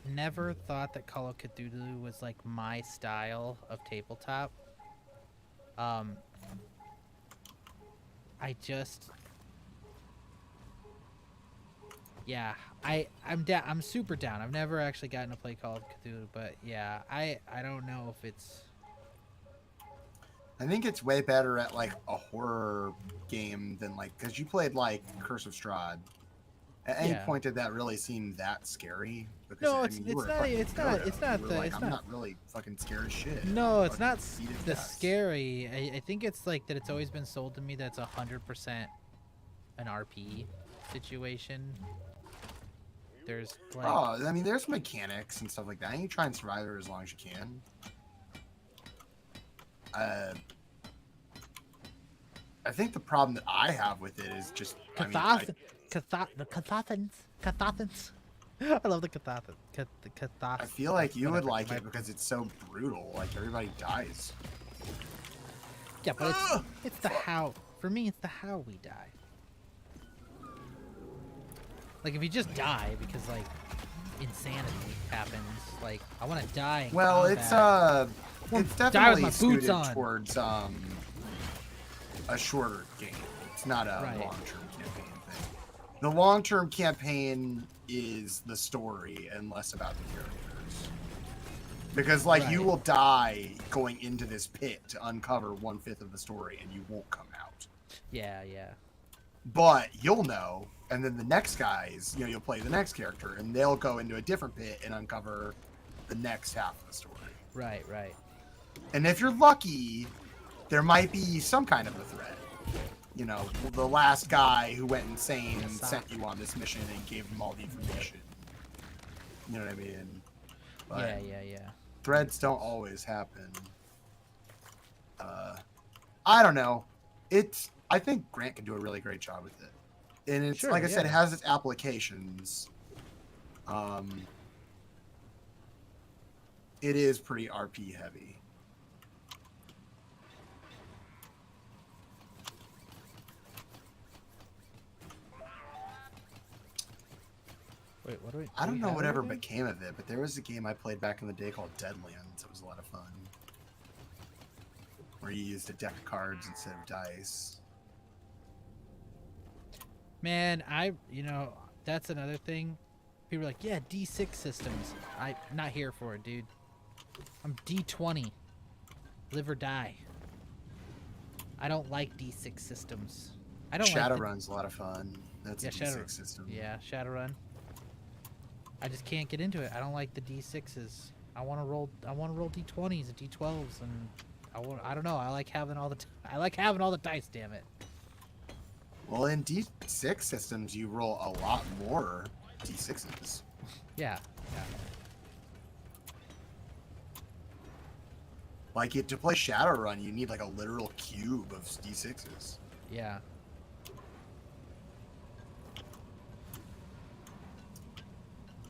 Speaker 1: never thought that Call of Cthulhu was like my style of tabletop. Yeah, I'm super down. I've never actually gotten to play Call of Cthulhu, but yeah, I don't know if it's.
Speaker 2: I think it's way better at like a horror game than like because you played like Curse of Strahd. At any
Speaker 1: Yeah.
Speaker 2: point did that really seem that scary? Because,
Speaker 1: No,
Speaker 2: I
Speaker 1: it's-
Speaker 2: mean, you
Speaker 1: it's
Speaker 2: were a
Speaker 1: not-
Speaker 2: fucking
Speaker 1: it's not-
Speaker 2: Yoda.
Speaker 1: it's not
Speaker 2: You were
Speaker 1: the-
Speaker 2: like,
Speaker 1: it's
Speaker 2: I'm
Speaker 1: not-
Speaker 2: not really fucking scared as shit.
Speaker 1: No, it's
Speaker 2: Fucking
Speaker 1: not
Speaker 2: beat his
Speaker 1: the
Speaker 2: guts.
Speaker 1: scary. I think it's like that. It's always been sold to me that it's 100% an RP situation. There's like.
Speaker 2: Oh, I mean, there's mechanics and stuff like that. And you try and survive it as long as you can. I think the problem that I have with it is just. I mean,
Speaker 1: The Cathathans. I love the Cathathans.
Speaker 2: I feel like you would like it because it's so brutal. Like everybody dies.
Speaker 1: Yeah, but it's the how. For me, it's the how we die. Like if you just die because like insanity happens, like I want to die. In
Speaker 2: Well,
Speaker 1: combat.
Speaker 2: it's
Speaker 1: die with
Speaker 2: definitely
Speaker 1: my boots
Speaker 2: suited
Speaker 1: on.
Speaker 2: towards a shorter game. It's not a
Speaker 1: Right.
Speaker 2: long-term campaign thing. The long-term campaign is the story and less about the characters. Because, like, you
Speaker 1: Right.
Speaker 2: will die going into this pit to uncover 1/5 of the story, and you won't come out.
Speaker 1: Yeah, yeah.
Speaker 2: But you'll know, and then the next guys, you know, you'll play the next character, and they'll go into a different pit and uncover the next half of the story.
Speaker 1: Right, right.
Speaker 2: And if you're lucky, there might be some kind of a thread. You know, the last guy who went insane and sent you on this mission and gave them all the information. You know what I mean? But
Speaker 1: Yeah.
Speaker 2: threads don't always happen. I don't know. I think Grant can do a really great job with it. And it's
Speaker 1: Sure,
Speaker 2: like I said, it
Speaker 1: yeah.
Speaker 2: has its applications. It is pretty RP heavy.
Speaker 1: Wait, what do we?
Speaker 2: I don't know
Speaker 1: have
Speaker 2: whatever
Speaker 1: anything?
Speaker 2: became of it, but there was a game I played back in the day called Deadlands. It was a lot of fun. Where you used a deck of cards instead of dice.
Speaker 1: Man, that's another thing. People are like, yeah, D6 systems. I'm not here for it, dude. I'm D20. Live or die. I don't like D6 systems. I don't like
Speaker 2: Shadowrun's a lot of fun. That's a D6 system.
Speaker 1: Yeah, Shadowrun. I just can't get into it. I don't like the D6s. I want to roll D20s and D12s, and I don't know. I like having all the dice. Damn it.
Speaker 2: Well, in D6 systems, you roll a lot more D6s.
Speaker 1: Yeah.
Speaker 2: Like, to play Shadowrun, you need like a literal cube of D6s.
Speaker 1: Yeah.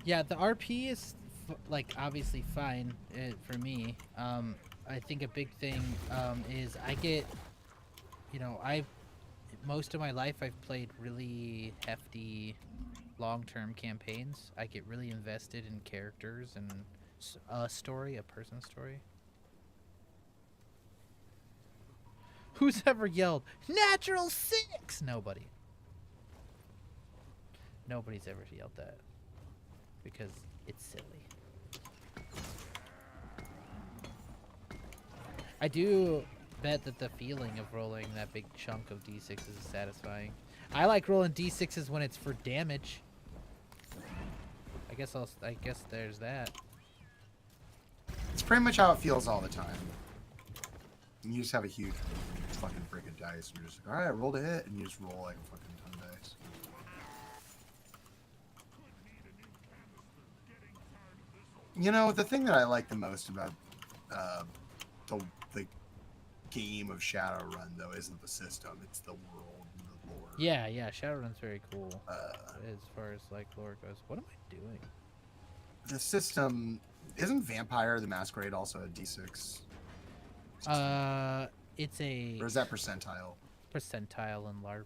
Speaker 1: Yeah, the RP is like obviously fine for me. I think a big thing is I get, most of my life I've played really hefty long-term campaigns. I get really invested in characters and a story, a person's story. Who's ever yelled, "Natural 6"? Nobody. Nobody's ever yelled that. Because it's silly. I do bet that the feeling of rolling that big chunk of D6s is satisfying. I like rolling D6s when it's for damage. I guess there's that.
Speaker 2: It's pretty much how it feels all the time. You just have a huge fucking freaking dice, and you're just like, alright, I rolled a hit, and you just roll like a fucking ton of dice. You know, the thing that I like the most about the game of Shadowrun, though, isn't the system, it's the world and the lore.
Speaker 1: Yeah, Shadowrun's very cool as far as like lore goes. What am I doing?
Speaker 2: The system, isn't Vampire the Masquerade also a D6?
Speaker 1: It's a
Speaker 2: Or is that percentile?
Speaker 1: percentile and LARP.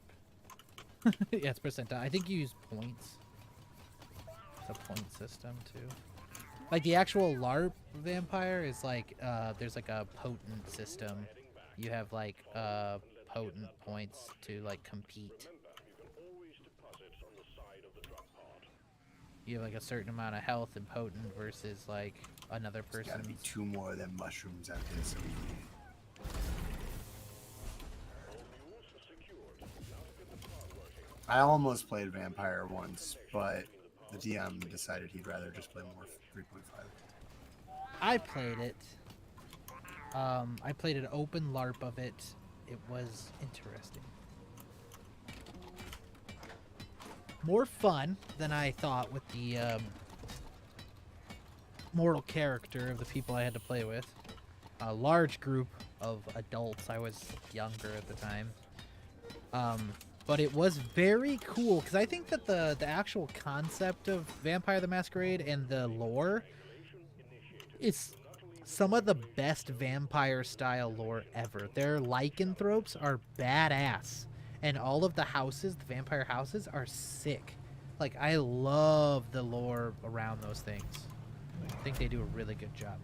Speaker 1: Yeah, it's percentile. I think you use points. It's a point system too. Like the actual LARP vampire is like there's like a potent system. You have like potent points to like compete. You have like a certain amount of health and potent versus like another
Speaker 2: There's gotta be
Speaker 1: person's.
Speaker 2: 2 more of them mushrooms out there. So I almost played Vampire once, but the DM decided he'd rather just play more 3.5.
Speaker 1: I played it. I played an open LARP of it. It was interesting. More fun than I thought with the mortal character of the people I had to play with. A large group of adults. I was younger at the time. But it was very cool because I think that the actual concept of Vampire the Masquerade and the lore is some of the best vampire style lore ever. Their lycanthropes are badass. And all of the houses, the vampire houses, are sick. Like, I love the lore around those things. I think they do a really good job.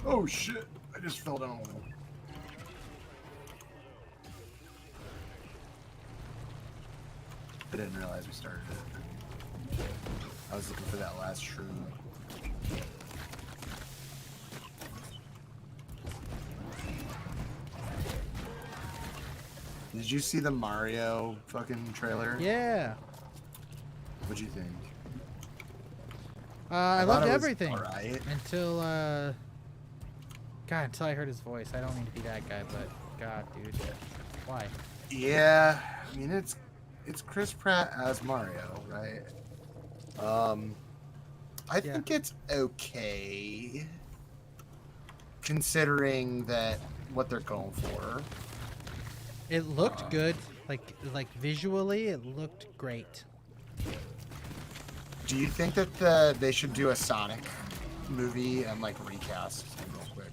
Speaker 2: Oh shit! I just fell down a little. I didn't realize we started it. I was looking for that last shroom. Did you see the Mario fucking trailer?
Speaker 1: Yeah.
Speaker 2: What'd you think?
Speaker 1: I
Speaker 2: thought
Speaker 1: loved
Speaker 2: it was
Speaker 1: everything
Speaker 2: alright.
Speaker 1: until God, until I heard his voice. I don't mean to be that guy, but God, dude, why?
Speaker 2: Yeah, I mean it's Chris Pratt as Mario, right? I
Speaker 1: Yeah.
Speaker 2: think it's okay, considering that what they're going for.
Speaker 1: It looked good, like visually, it looked great.
Speaker 2: Do you think that they should do a Sonic movie and like recast him real quick?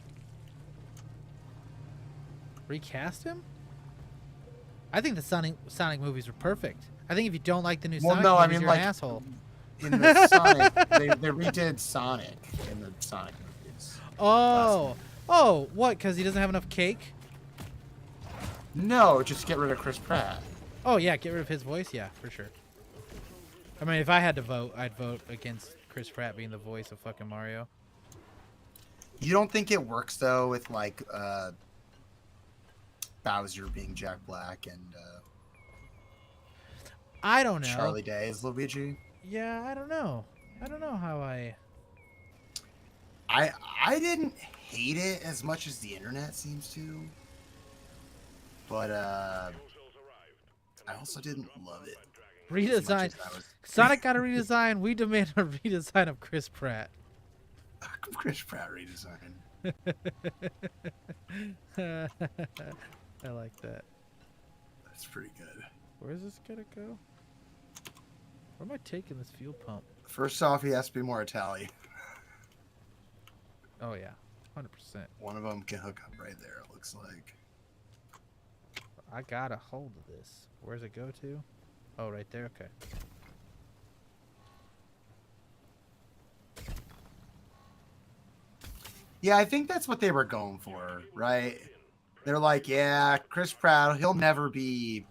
Speaker 1: Recast him? I think the Sonic movies were perfect. I think if you don't like the new
Speaker 2: Well,
Speaker 1: Sonic
Speaker 2: no, I
Speaker 1: movies,
Speaker 2: mean,
Speaker 1: you're
Speaker 2: like,
Speaker 1: an asshole.
Speaker 2: In the Sonic, they redid Sonic in the Sonic movies.
Speaker 1: Oh, what? Because he doesn't have enough cake?
Speaker 2: No, just get rid of Chris Pratt.
Speaker 1: Oh yeah, get rid of his voice. Yeah, for sure. I mean, if I had to vote, I'd vote against Chris Pratt being the voice of fucking Mario.
Speaker 2: You don't think it works though with like Bowser being Jack Black and
Speaker 1: I don't know.
Speaker 2: Charlie Day as Luigi?
Speaker 1: Yeah, I don't know. I don't know how
Speaker 2: I didn't hate it as much as the internet seems to, but I also didn't love it.
Speaker 1: redesign. Sonic got a redesign. We demand a redesign of Chris Pratt.
Speaker 2: Chris Pratt redesign.
Speaker 1: I like that.
Speaker 2: That's pretty good.
Speaker 1: Where's this gonna go? Where am I taking this fuel pump?
Speaker 2: First off, he has to be more Italian.
Speaker 1: Oh yeah, 100%.
Speaker 2: One of them can hook up right there, it looks like.
Speaker 1: I got a hold of this. Where's it go to? Oh, right there. Okay.
Speaker 2: Yeah, I think that's what they were going for, right? They're like, yeah, Chris Pratt, he'll never be.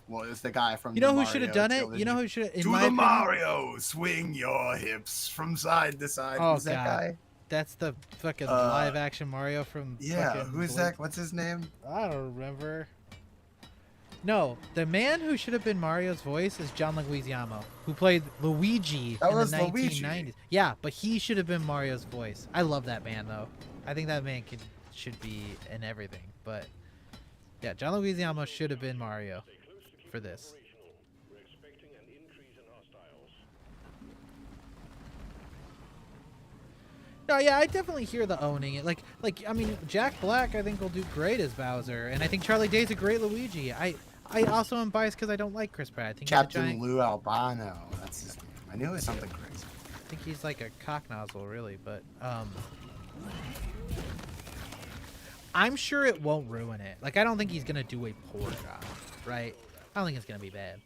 Speaker 2: Well, it's the guy from.
Speaker 1: You know
Speaker 2: the
Speaker 1: who should have
Speaker 2: Mario
Speaker 1: done it?
Speaker 2: trilogy.
Speaker 1: You know who should have.
Speaker 2: To the Mario, swing your hips from side to side.
Speaker 1: Oh,
Speaker 2: Who's that
Speaker 1: God.
Speaker 2: guy?
Speaker 1: That's the fucking live action Mario from.
Speaker 2: Yeah,
Speaker 1: fucking
Speaker 2: who's
Speaker 1: Blink.
Speaker 2: that? What's his name?
Speaker 1: I don't remember. No, the man who should have been Mario's voice is John Leguizamo, who played Luigi
Speaker 2: That
Speaker 1: in
Speaker 2: was
Speaker 1: the 1990s.
Speaker 2: Luigi.
Speaker 1: Yeah, but he should have been Mario's voice. I love that man though. I think that man should be in everything. But yeah, John Leguizamo should have been Mario for this.
Speaker 4: We're expecting an increase in hostiles.
Speaker 1: No, yeah, I definitely hear the owning it. Like I mean, Jack Black I think will do great as Bowser, and I think Charlie Day's a great Luigi. I also am biased because I don't like Chris Pratt. I think
Speaker 2: Captain
Speaker 1: he's a giant,
Speaker 2: Lou Albano. That's his name. I knew it was something crazy.
Speaker 1: I think he's like a cock nozzle, really. But I'm sure it won't ruin it. Like I don't think he's gonna do a poor job, right? I don't think it's gonna be bad.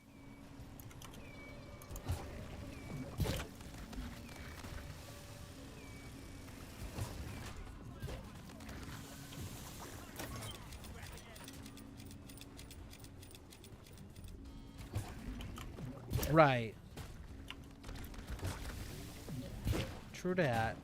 Speaker 1: Right. True that.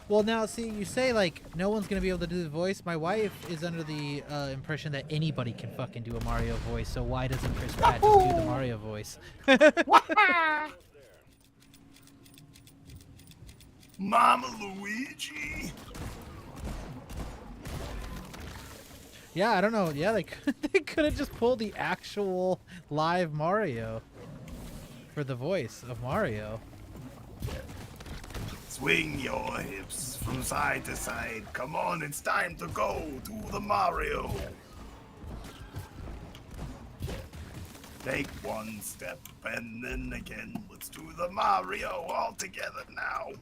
Speaker 1: Well, now, see, you say, like, no one's going to be able to do the voice. My wife is under the impression that anybody can fucking do a Mario voice, so why doesn't Chris Pratt just do the Mario voice?
Speaker 2: Mama Luigi.
Speaker 1: Yeah, I don't know. Yeah, they could have just pulled the actual live Mario for the voice of Mario.
Speaker 2: Swing your hips from side to side. Come on, it's time to go to the Mario. Take one step and then again. Let's do the Mario all together now.
Speaker 4: All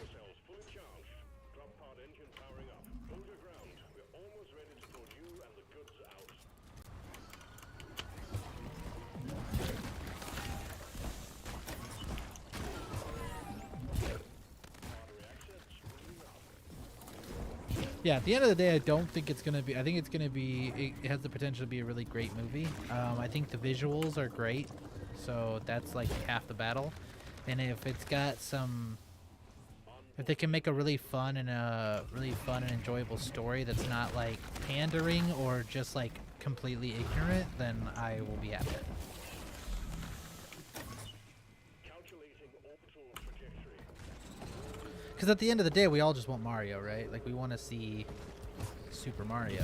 Speaker 4: cells fully charged. Drop pod engine powering up. Hold your ground. We're almost ready to pull you and the goods out. Battery access swinging up.
Speaker 1: Yeah, at the end of the day, I don't think it's gonna be. I think it's gonna be. It has the potential to be a really great movie. I think the visuals are great, so that's like half the battle. And if it's got some, if they can make a really fun and enjoyable story that's not like pandering or just like completely ignorant, then I will be happy.
Speaker 4: Calculating orbital trajectory.
Speaker 1: Because at the end of the day, we all just want Mario, right? Like we want to see Super Mario.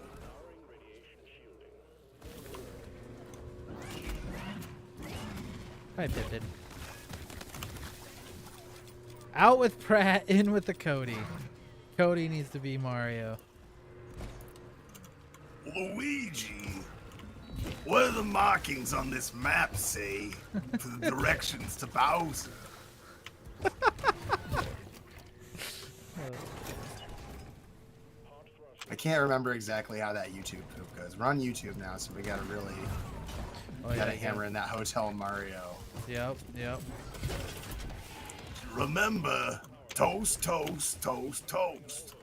Speaker 4: Powering radiation shielding.
Speaker 1: Hi, Pippin. Out with Pratt, in with the Cody. Cody needs to be Mario.
Speaker 2: Luigi, what do the markings on this map say for the directions to Bowser? I can't remember exactly how that YouTube poop goes. We're on YouTube now, so we gotta really gotta hammer in that Hotel Mario.
Speaker 1: Yep, yep.
Speaker 2: Remember, toast, toast, toast, toast.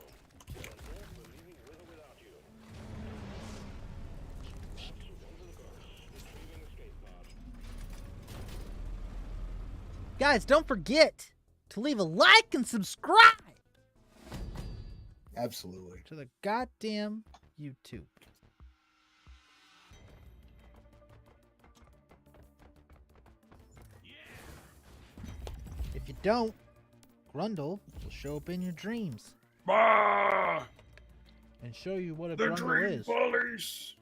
Speaker 1: Guys, don't forget to leave a like and subscribe
Speaker 2: Absolutely.
Speaker 1: to the goddamn YouTube. If you don't, Grundle will show up in your dreams
Speaker 2: Bah!
Speaker 1: and show you what a
Speaker 2: The
Speaker 1: Grundle
Speaker 2: dream
Speaker 1: is.
Speaker 2: bullies!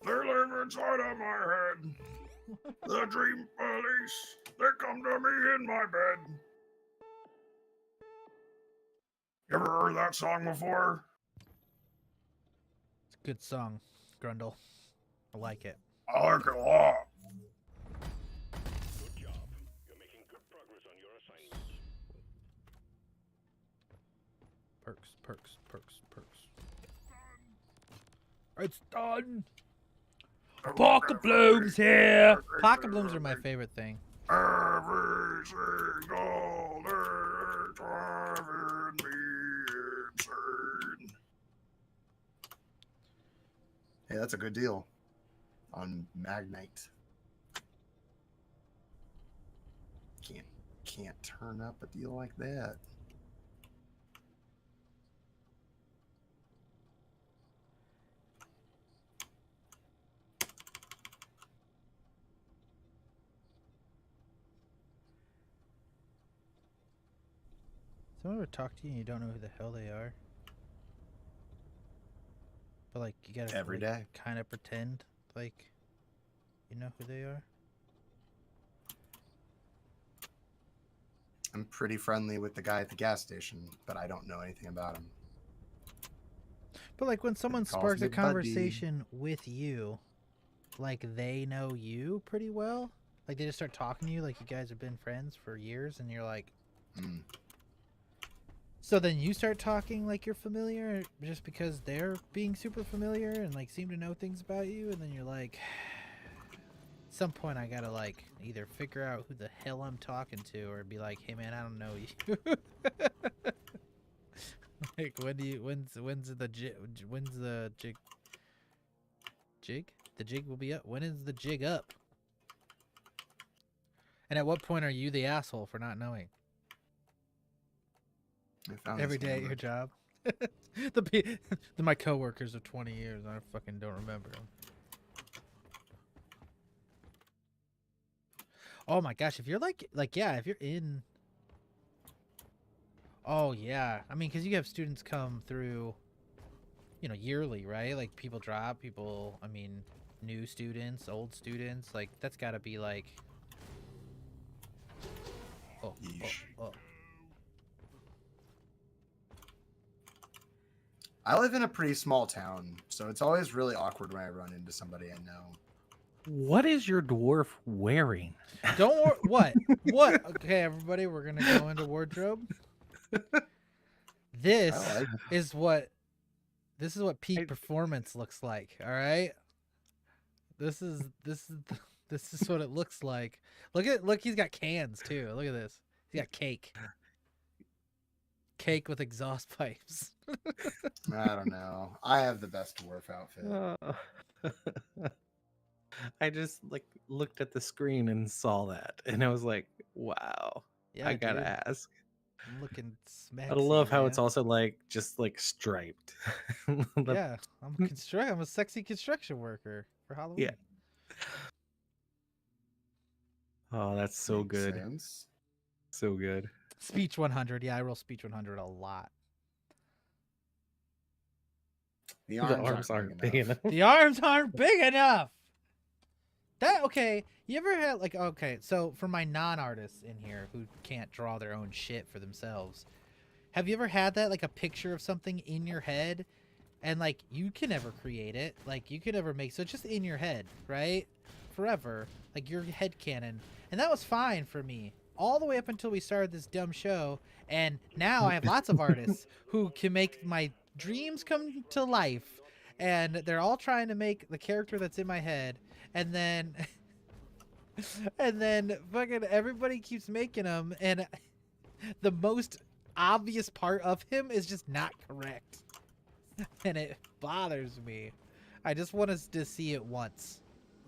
Speaker 2: They live inside of my head. The dream bullies, they come to me in my bed. You ever heard that song before?
Speaker 1: It's a good song, Grundle. I like it.
Speaker 2: I like it a lot.
Speaker 4: Good job. You're making good progress on your assignment.
Speaker 1: Perks, perks, perks, perks. It's done. Pocket blooms here. Pocket blooms are my favorite thing.
Speaker 2: Every single day driving me insane. Hey, that's a good deal on Magnite. Can't turn up a deal like that.
Speaker 1: Someone ever talk to you and you don't know who the hell they are? But like you gotta
Speaker 2: Every day.
Speaker 1: kind of pretend like you know who they are.
Speaker 2: I'm pretty friendly with the guy at the gas station, but I don't know anything about him.
Speaker 1: But like when someone
Speaker 2: calls
Speaker 1: sparks
Speaker 2: me
Speaker 1: a
Speaker 2: buddy.
Speaker 1: conversation with you, like they know you pretty well. Like they just start talking to you like you guys have been friends for years, and you're like.
Speaker 2: Mm.
Speaker 1: So then you start talking like you're familiar just because they're being super familiar and like seem to know things about you, and then you're like, at some point I gotta like either figure out who the hell I'm talking to or be like, hey man, I don't know you. Like when's the jig the jig will be up. When is the jig up? And at what point are you the asshole for not knowing?
Speaker 2: I found
Speaker 1: Every
Speaker 2: this
Speaker 1: day at
Speaker 2: number.
Speaker 1: your job. My coworkers of 20 years, I fucking don't remember them. Oh my gosh, if you're like yeah, if you're in. Oh yeah, I mean, because you have students come through, you know, yearly, right? Like people drop, people. I mean, new students, old students. Like that's got to be like. Oh,
Speaker 2: Yeesh.
Speaker 1: oh.
Speaker 2: I live in a pretty small town, so it's always really awkward when I run into somebody I know.
Speaker 5: What is your dwarf wearing?
Speaker 1: Don't what? What? Okay, everybody, we're gonna go into wardrobe. This
Speaker 2: I like
Speaker 1: is what peak performance looks like. All right. This is This is what it looks like. Look, he's got cans too. Look at this. He's got cake. Cake with exhaust pipes.
Speaker 2: I don't know. I have the best dwarf outfit.
Speaker 5: I just like looked at the screen and saw that, and I was like, "Wow,
Speaker 1: Yeah,
Speaker 5: I gotta
Speaker 1: dude.
Speaker 5: ask."
Speaker 1: I'm looking
Speaker 5: I love
Speaker 1: smexy,
Speaker 5: how it's
Speaker 1: man.
Speaker 5: also like just like striped. The-
Speaker 1: Yeah, I'm a sexy construction worker for Halloween.
Speaker 5: Yeah. Oh, that's so
Speaker 2: Makes
Speaker 5: good,
Speaker 2: sense.
Speaker 5: so good.
Speaker 1: Speech 100. Yeah, I roll speech 100 a lot.
Speaker 2: The
Speaker 5: The
Speaker 2: arms,
Speaker 5: arms
Speaker 2: aren't
Speaker 5: aren't big enough.
Speaker 1: The arms aren't big enough. Okay, you ever had like, okay, so for my non-artists in here who can't draw their own shit for themselves, have you ever had that, like a picture of something in your head and like you can never create it, like you can never make, so it's just in your head, right? Forever, like your head canon. And that was fine for me all the way up until we started this dumb show, and now I have lots of artists who can make my dreams come to life, and they're all trying to make the character that's in my head, and then and then fucking everybody keeps making them, and the most obvious part of him is just not correct. And it bothers me. I just want us to see it once,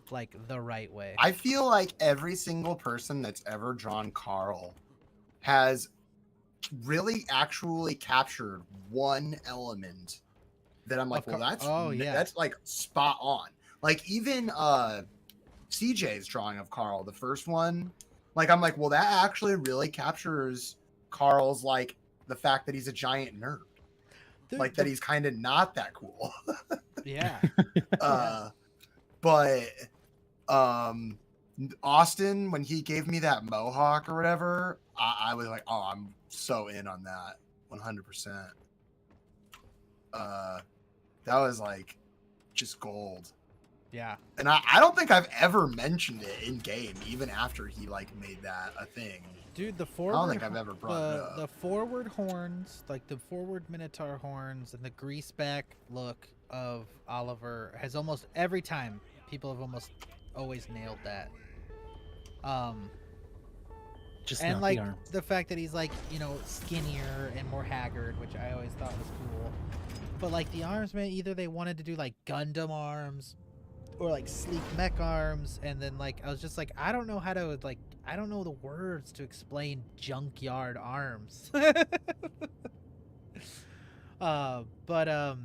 Speaker 1: like the right way.
Speaker 2: I feel like every single person that's ever drawn Carl has really actually captured one element that I'm like,
Speaker 1: Of
Speaker 2: well,
Speaker 1: Car-
Speaker 2: that's like spot on. Like even CJ's drawing of Carl, the first one, like I'm like, well, that actually really captures Carl's like the fact that he's a giant nerd. Like that he's kind of not that cool.
Speaker 1: Yeah.
Speaker 2: But Austin, when he gave me that mohawk or whatever, I was like, oh, I'm so in on that 100%. That was like just gold.
Speaker 1: Yeah.
Speaker 2: And I don't think I've ever mentioned it in game, even after he like made that a thing.
Speaker 1: Dude, the
Speaker 2: I
Speaker 1: forward
Speaker 2: don't think I've ever brought it up.
Speaker 1: the forward horns, like the forward Minotaur horns and the greaseback look of Oliver has almost every time people have almost always nailed that.
Speaker 5: Just
Speaker 1: And
Speaker 5: not
Speaker 1: like
Speaker 5: the arms.
Speaker 1: the fact that he's like, you know, skinnier and more haggard, which I always thought was cool. But like the arms, man, either they wanted to do like Gundam arms or like sleek mech arms, and then like I was just like, I don't know how to like, I don't know the words to explain junkyard arms. But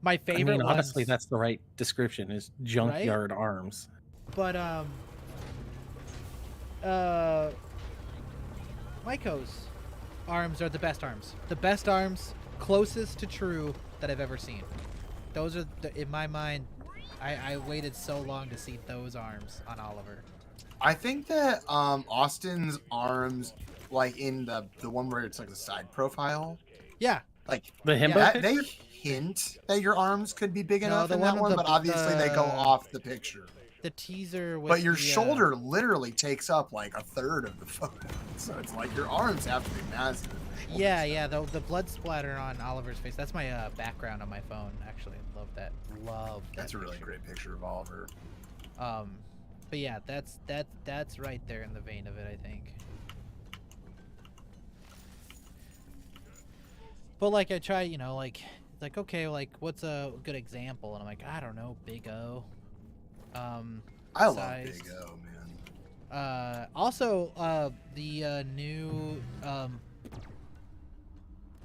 Speaker 1: my favorite
Speaker 5: Honestly,
Speaker 1: ones,
Speaker 5: that's the right description, is junkyard arms.
Speaker 1: but Maiko's arms are the best arms. The best arms, closest to true that I've ever seen. Those are, in my mind, I waited so long to see those arms on Oliver.
Speaker 2: I think that Austin's arms, like in the one where it's like the side profile,
Speaker 1: Yeah.
Speaker 2: like
Speaker 5: The himbo
Speaker 2: that,
Speaker 5: picture?
Speaker 2: they hint that your arms could be big
Speaker 1: No,
Speaker 2: enough
Speaker 1: the
Speaker 2: in
Speaker 1: one
Speaker 2: that
Speaker 1: with
Speaker 2: one,
Speaker 1: the-
Speaker 2: but obviously they go off the picture.
Speaker 1: The teaser with
Speaker 2: But your
Speaker 1: the,
Speaker 2: shoulder literally takes up like a third of the photo, so it's like your arms have to be massive. Your
Speaker 1: Yeah,
Speaker 2: shoulders
Speaker 1: yeah, the blood splatter on Oliver's face. That's my background on my phone, actually. Love that. Love that.
Speaker 2: That's a really
Speaker 1: picture.
Speaker 2: great picture of Oliver.
Speaker 1: But yeah, that's right there in the vein of it, I think. But like I try, you know, like okay, like what's a good example? And I'm like, I don't know, Big O.
Speaker 2: I love
Speaker 1: sized.
Speaker 2: Big O, man.
Speaker 1: Also, the new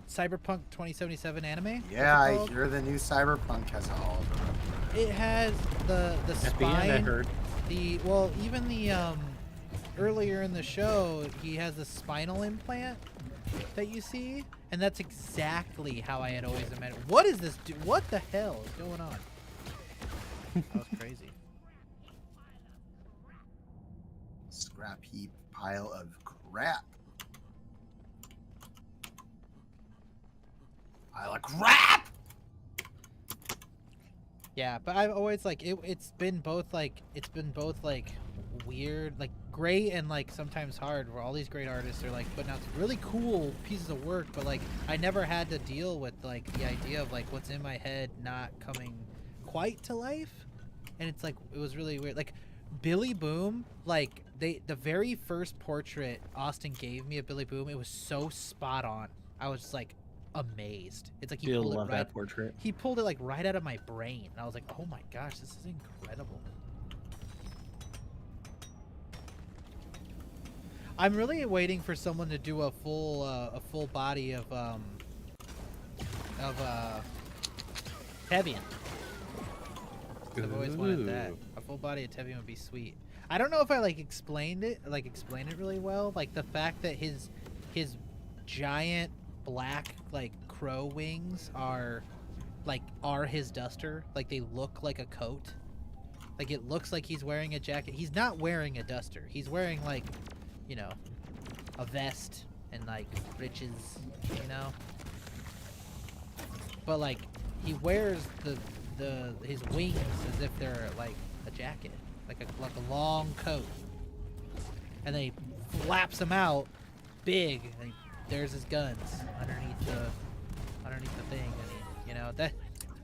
Speaker 1: Cyberpunk 2077 anime.
Speaker 2: Yeah, I
Speaker 1: what's it
Speaker 2: hear the new Cyberpunk has Oliver.
Speaker 1: called? It has the
Speaker 5: At the end, I
Speaker 1: spine.
Speaker 5: heard.
Speaker 1: Even the earlier in the show, he has a spinal implant that you see, and that's exactly how I had always imagined. What is this? What the hell is going on? That was crazy.
Speaker 2: Scrap heap pile of crap. Pile of crap!
Speaker 1: Yeah, but I've always like it's been both like weird, like great, and like sometimes hard, where all these great artists are like putting out really cool pieces of work, but like I never had to deal with like the idea of like what's in my head not coming quite to life. And it's like it was really weird. Like Billy Boom, like the very first portrait Austin gave me of Billy Boom, it was so spot on. I was just like amazed. It's like he
Speaker 5: Still
Speaker 1: pulled it
Speaker 5: love
Speaker 1: right.
Speaker 5: that portrait.
Speaker 1: He pulled it like right out of my brain. And I was like, oh my gosh, this is incredible. I'm really waiting for someone to do a full body of Tevian. I've always wanted that.
Speaker 5: Ooh.
Speaker 1: A full body of Tevian would be sweet. I don't know if I explained it really well. Like the fact that his giant black crow wings are his duster. Like they look like a coat. Like it looks like he's wearing a jacket. He's not wearing a duster. He's wearing a vest and breeches, But he wears his wings as if they're a jacket, like a long coat, and then he flaps them out big, and there's his guns underneath the thing, and that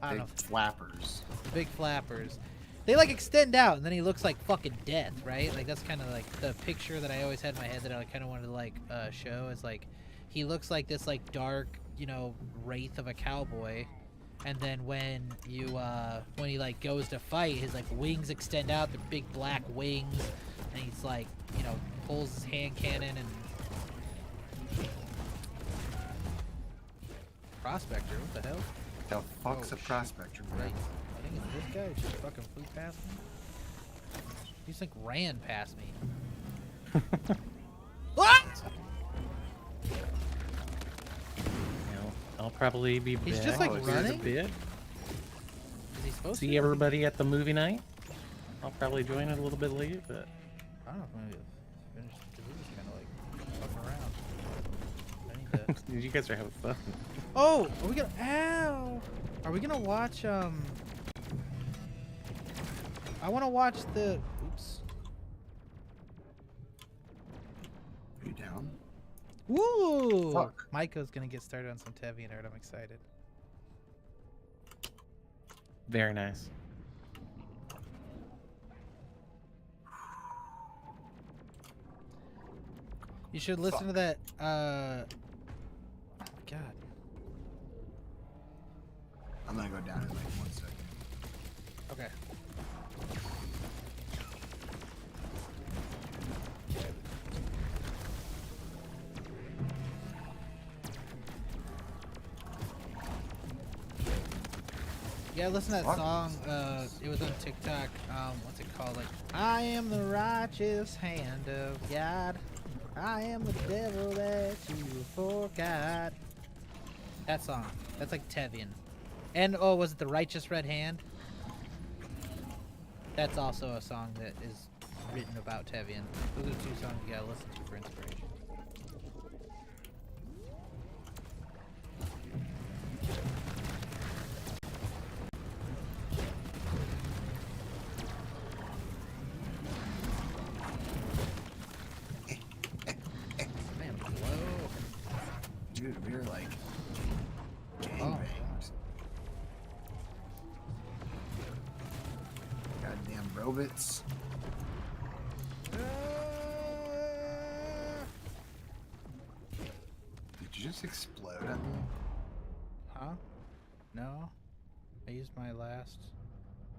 Speaker 1: I don't know.
Speaker 2: Flappers.
Speaker 1: The big flappers. They extend out, and then he looks like fucking death, right? That's kind of the picture that I always had in my head that I kind of wanted to show is he looks like this dark, wraith of a cowboy, and then when he goes to fight, his wings extend out, the big black wings, and he's pulls his hand cannon and prospector. What the hell?
Speaker 2: The fuck's
Speaker 1: Oh,
Speaker 2: a
Speaker 1: shit.
Speaker 2: prospector,
Speaker 1: Right.
Speaker 2: right?
Speaker 1: I think it's this guy who just fucking flew past me. He just ran past me. What?
Speaker 5: I'll probably be
Speaker 1: He's
Speaker 5: back
Speaker 1: just,
Speaker 5: here in a
Speaker 1: running?
Speaker 5: bit.
Speaker 1: Is he supposed
Speaker 5: See
Speaker 1: to?
Speaker 5: everybody at the movie night. I'll probably join it a little bit late, but
Speaker 1: I don't know if I'm gonna finish because we're just kind of fucking around. I need to.
Speaker 5: you guys are having fun.
Speaker 1: Oh, are we gonna? Ow! Are we gonna watch? I want to watch the. Oops.
Speaker 2: Are you down?
Speaker 1: Woo!
Speaker 2: Fuck.
Speaker 1: Micah's gonna get started on some Tevian art. I'm excited.
Speaker 5: Very nice.
Speaker 1: You should listen to that. Oh my god.
Speaker 2: I'm gonna go down in 1 second.
Speaker 1: Okay. Yeah, listen to that
Speaker 2: What?
Speaker 1: song. It was on TikTok. What's it called? I am the righteous hand of God. I am the devil that you forgot. That song. That's Tevian. And oh, was it the righteous red hand? That's also a song that is written about Tevian. Those are two songs you gotta listen to for inspiration. Man, blow.
Speaker 2: Dude, we were gangbanged.
Speaker 1: Oh.
Speaker 2: Goddamn robots. Did you just explode at me?
Speaker 1: Huh? No. I used my last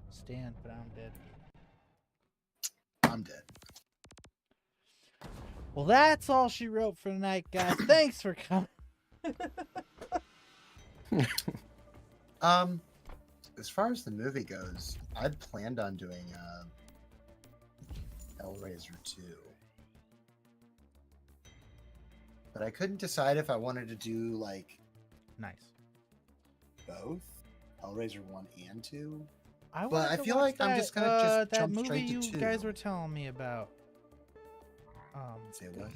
Speaker 1: stand, but I'm dead.
Speaker 2: I'm dead.
Speaker 1: Well, that's all she wrote for tonight, guys. Thanks for coming.
Speaker 2: As far as the movie goes, I'd planned on doing Hellraiser 2. But I couldn't decide if I wanted to do
Speaker 1: Nice.
Speaker 2: both Hellraiser 1 and 2.
Speaker 1: I
Speaker 2: But
Speaker 1: wanted
Speaker 2: I
Speaker 1: to
Speaker 2: feel
Speaker 1: watch
Speaker 2: like I'm just gonna just
Speaker 1: that
Speaker 2: jump
Speaker 1: movie
Speaker 2: straight to
Speaker 1: you
Speaker 2: 2.
Speaker 1: guys were telling me about.
Speaker 2: Say what?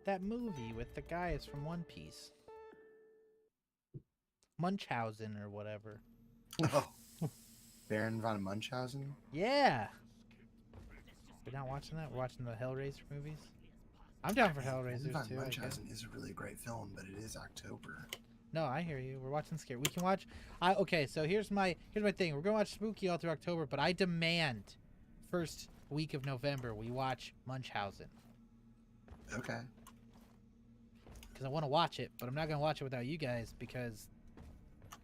Speaker 1: That movie with the guys from One Piece. Munchausen or whatever.
Speaker 2: Oh, Baron von Munchausen.
Speaker 1: Yeah. We're not watching that. We're watching the Hellraiser movies. I'm down for
Speaker 2: Baron
Speaker 1: Hellraisers
Speaker 2: von
Speaker 1: too. I guess.
Speaker 2: Munchausen is a really great film, but it is October.
Speaker 1: No, I hear you. We're watching scary. We can watch. Okay, so here's my thing. We're gonna watch Spooky all through October, but I demand first week of November, we watch Munchausen.
Speaker 2: Okay.
Speaker 1: Because I want to watch it, but I'm not going to watch it without you guys because,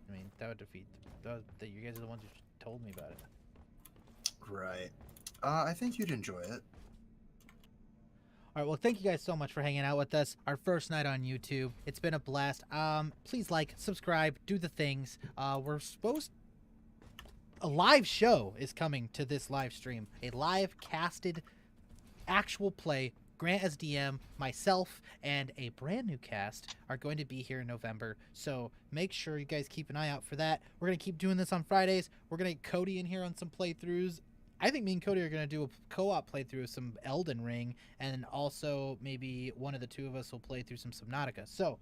Speaker 1: I mean, that would defeat. That you guys are the ones who told me about it.
Speaker 2: Right. I think you'd enjoy it.
Speaker 1: All right, well, thank you guys so much for hanging out with us. Our first night on YouTube. It's been a blast. Please like, subscribe, do the things. We're supposed... A live show is coming to this live stream. A live casted actual play. Grant as DM, myself, and a brand new cast are going to be here in November. So make sure you guys keep an eye out for that. We're going to keep doing this on Fridays. We're going to get Cody in here on some playthroughs. I think me and Cody are going to do a co-op playthrough of some Elden Ring, and also maybe one of the two of us will play through some Subnautica. So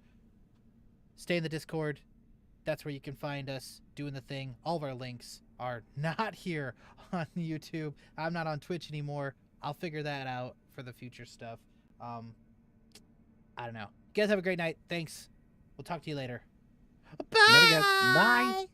Speaker 1: stay in the Discord. That's where you can find us doing the thing. All of our links are not here on YouTube. I'm not on Twitch anymore. I'll figure that out for the future stuff. I don't know. You guys have a great night. Thanks. We'll talk to you later. Bye.
Speaker 5: Bye.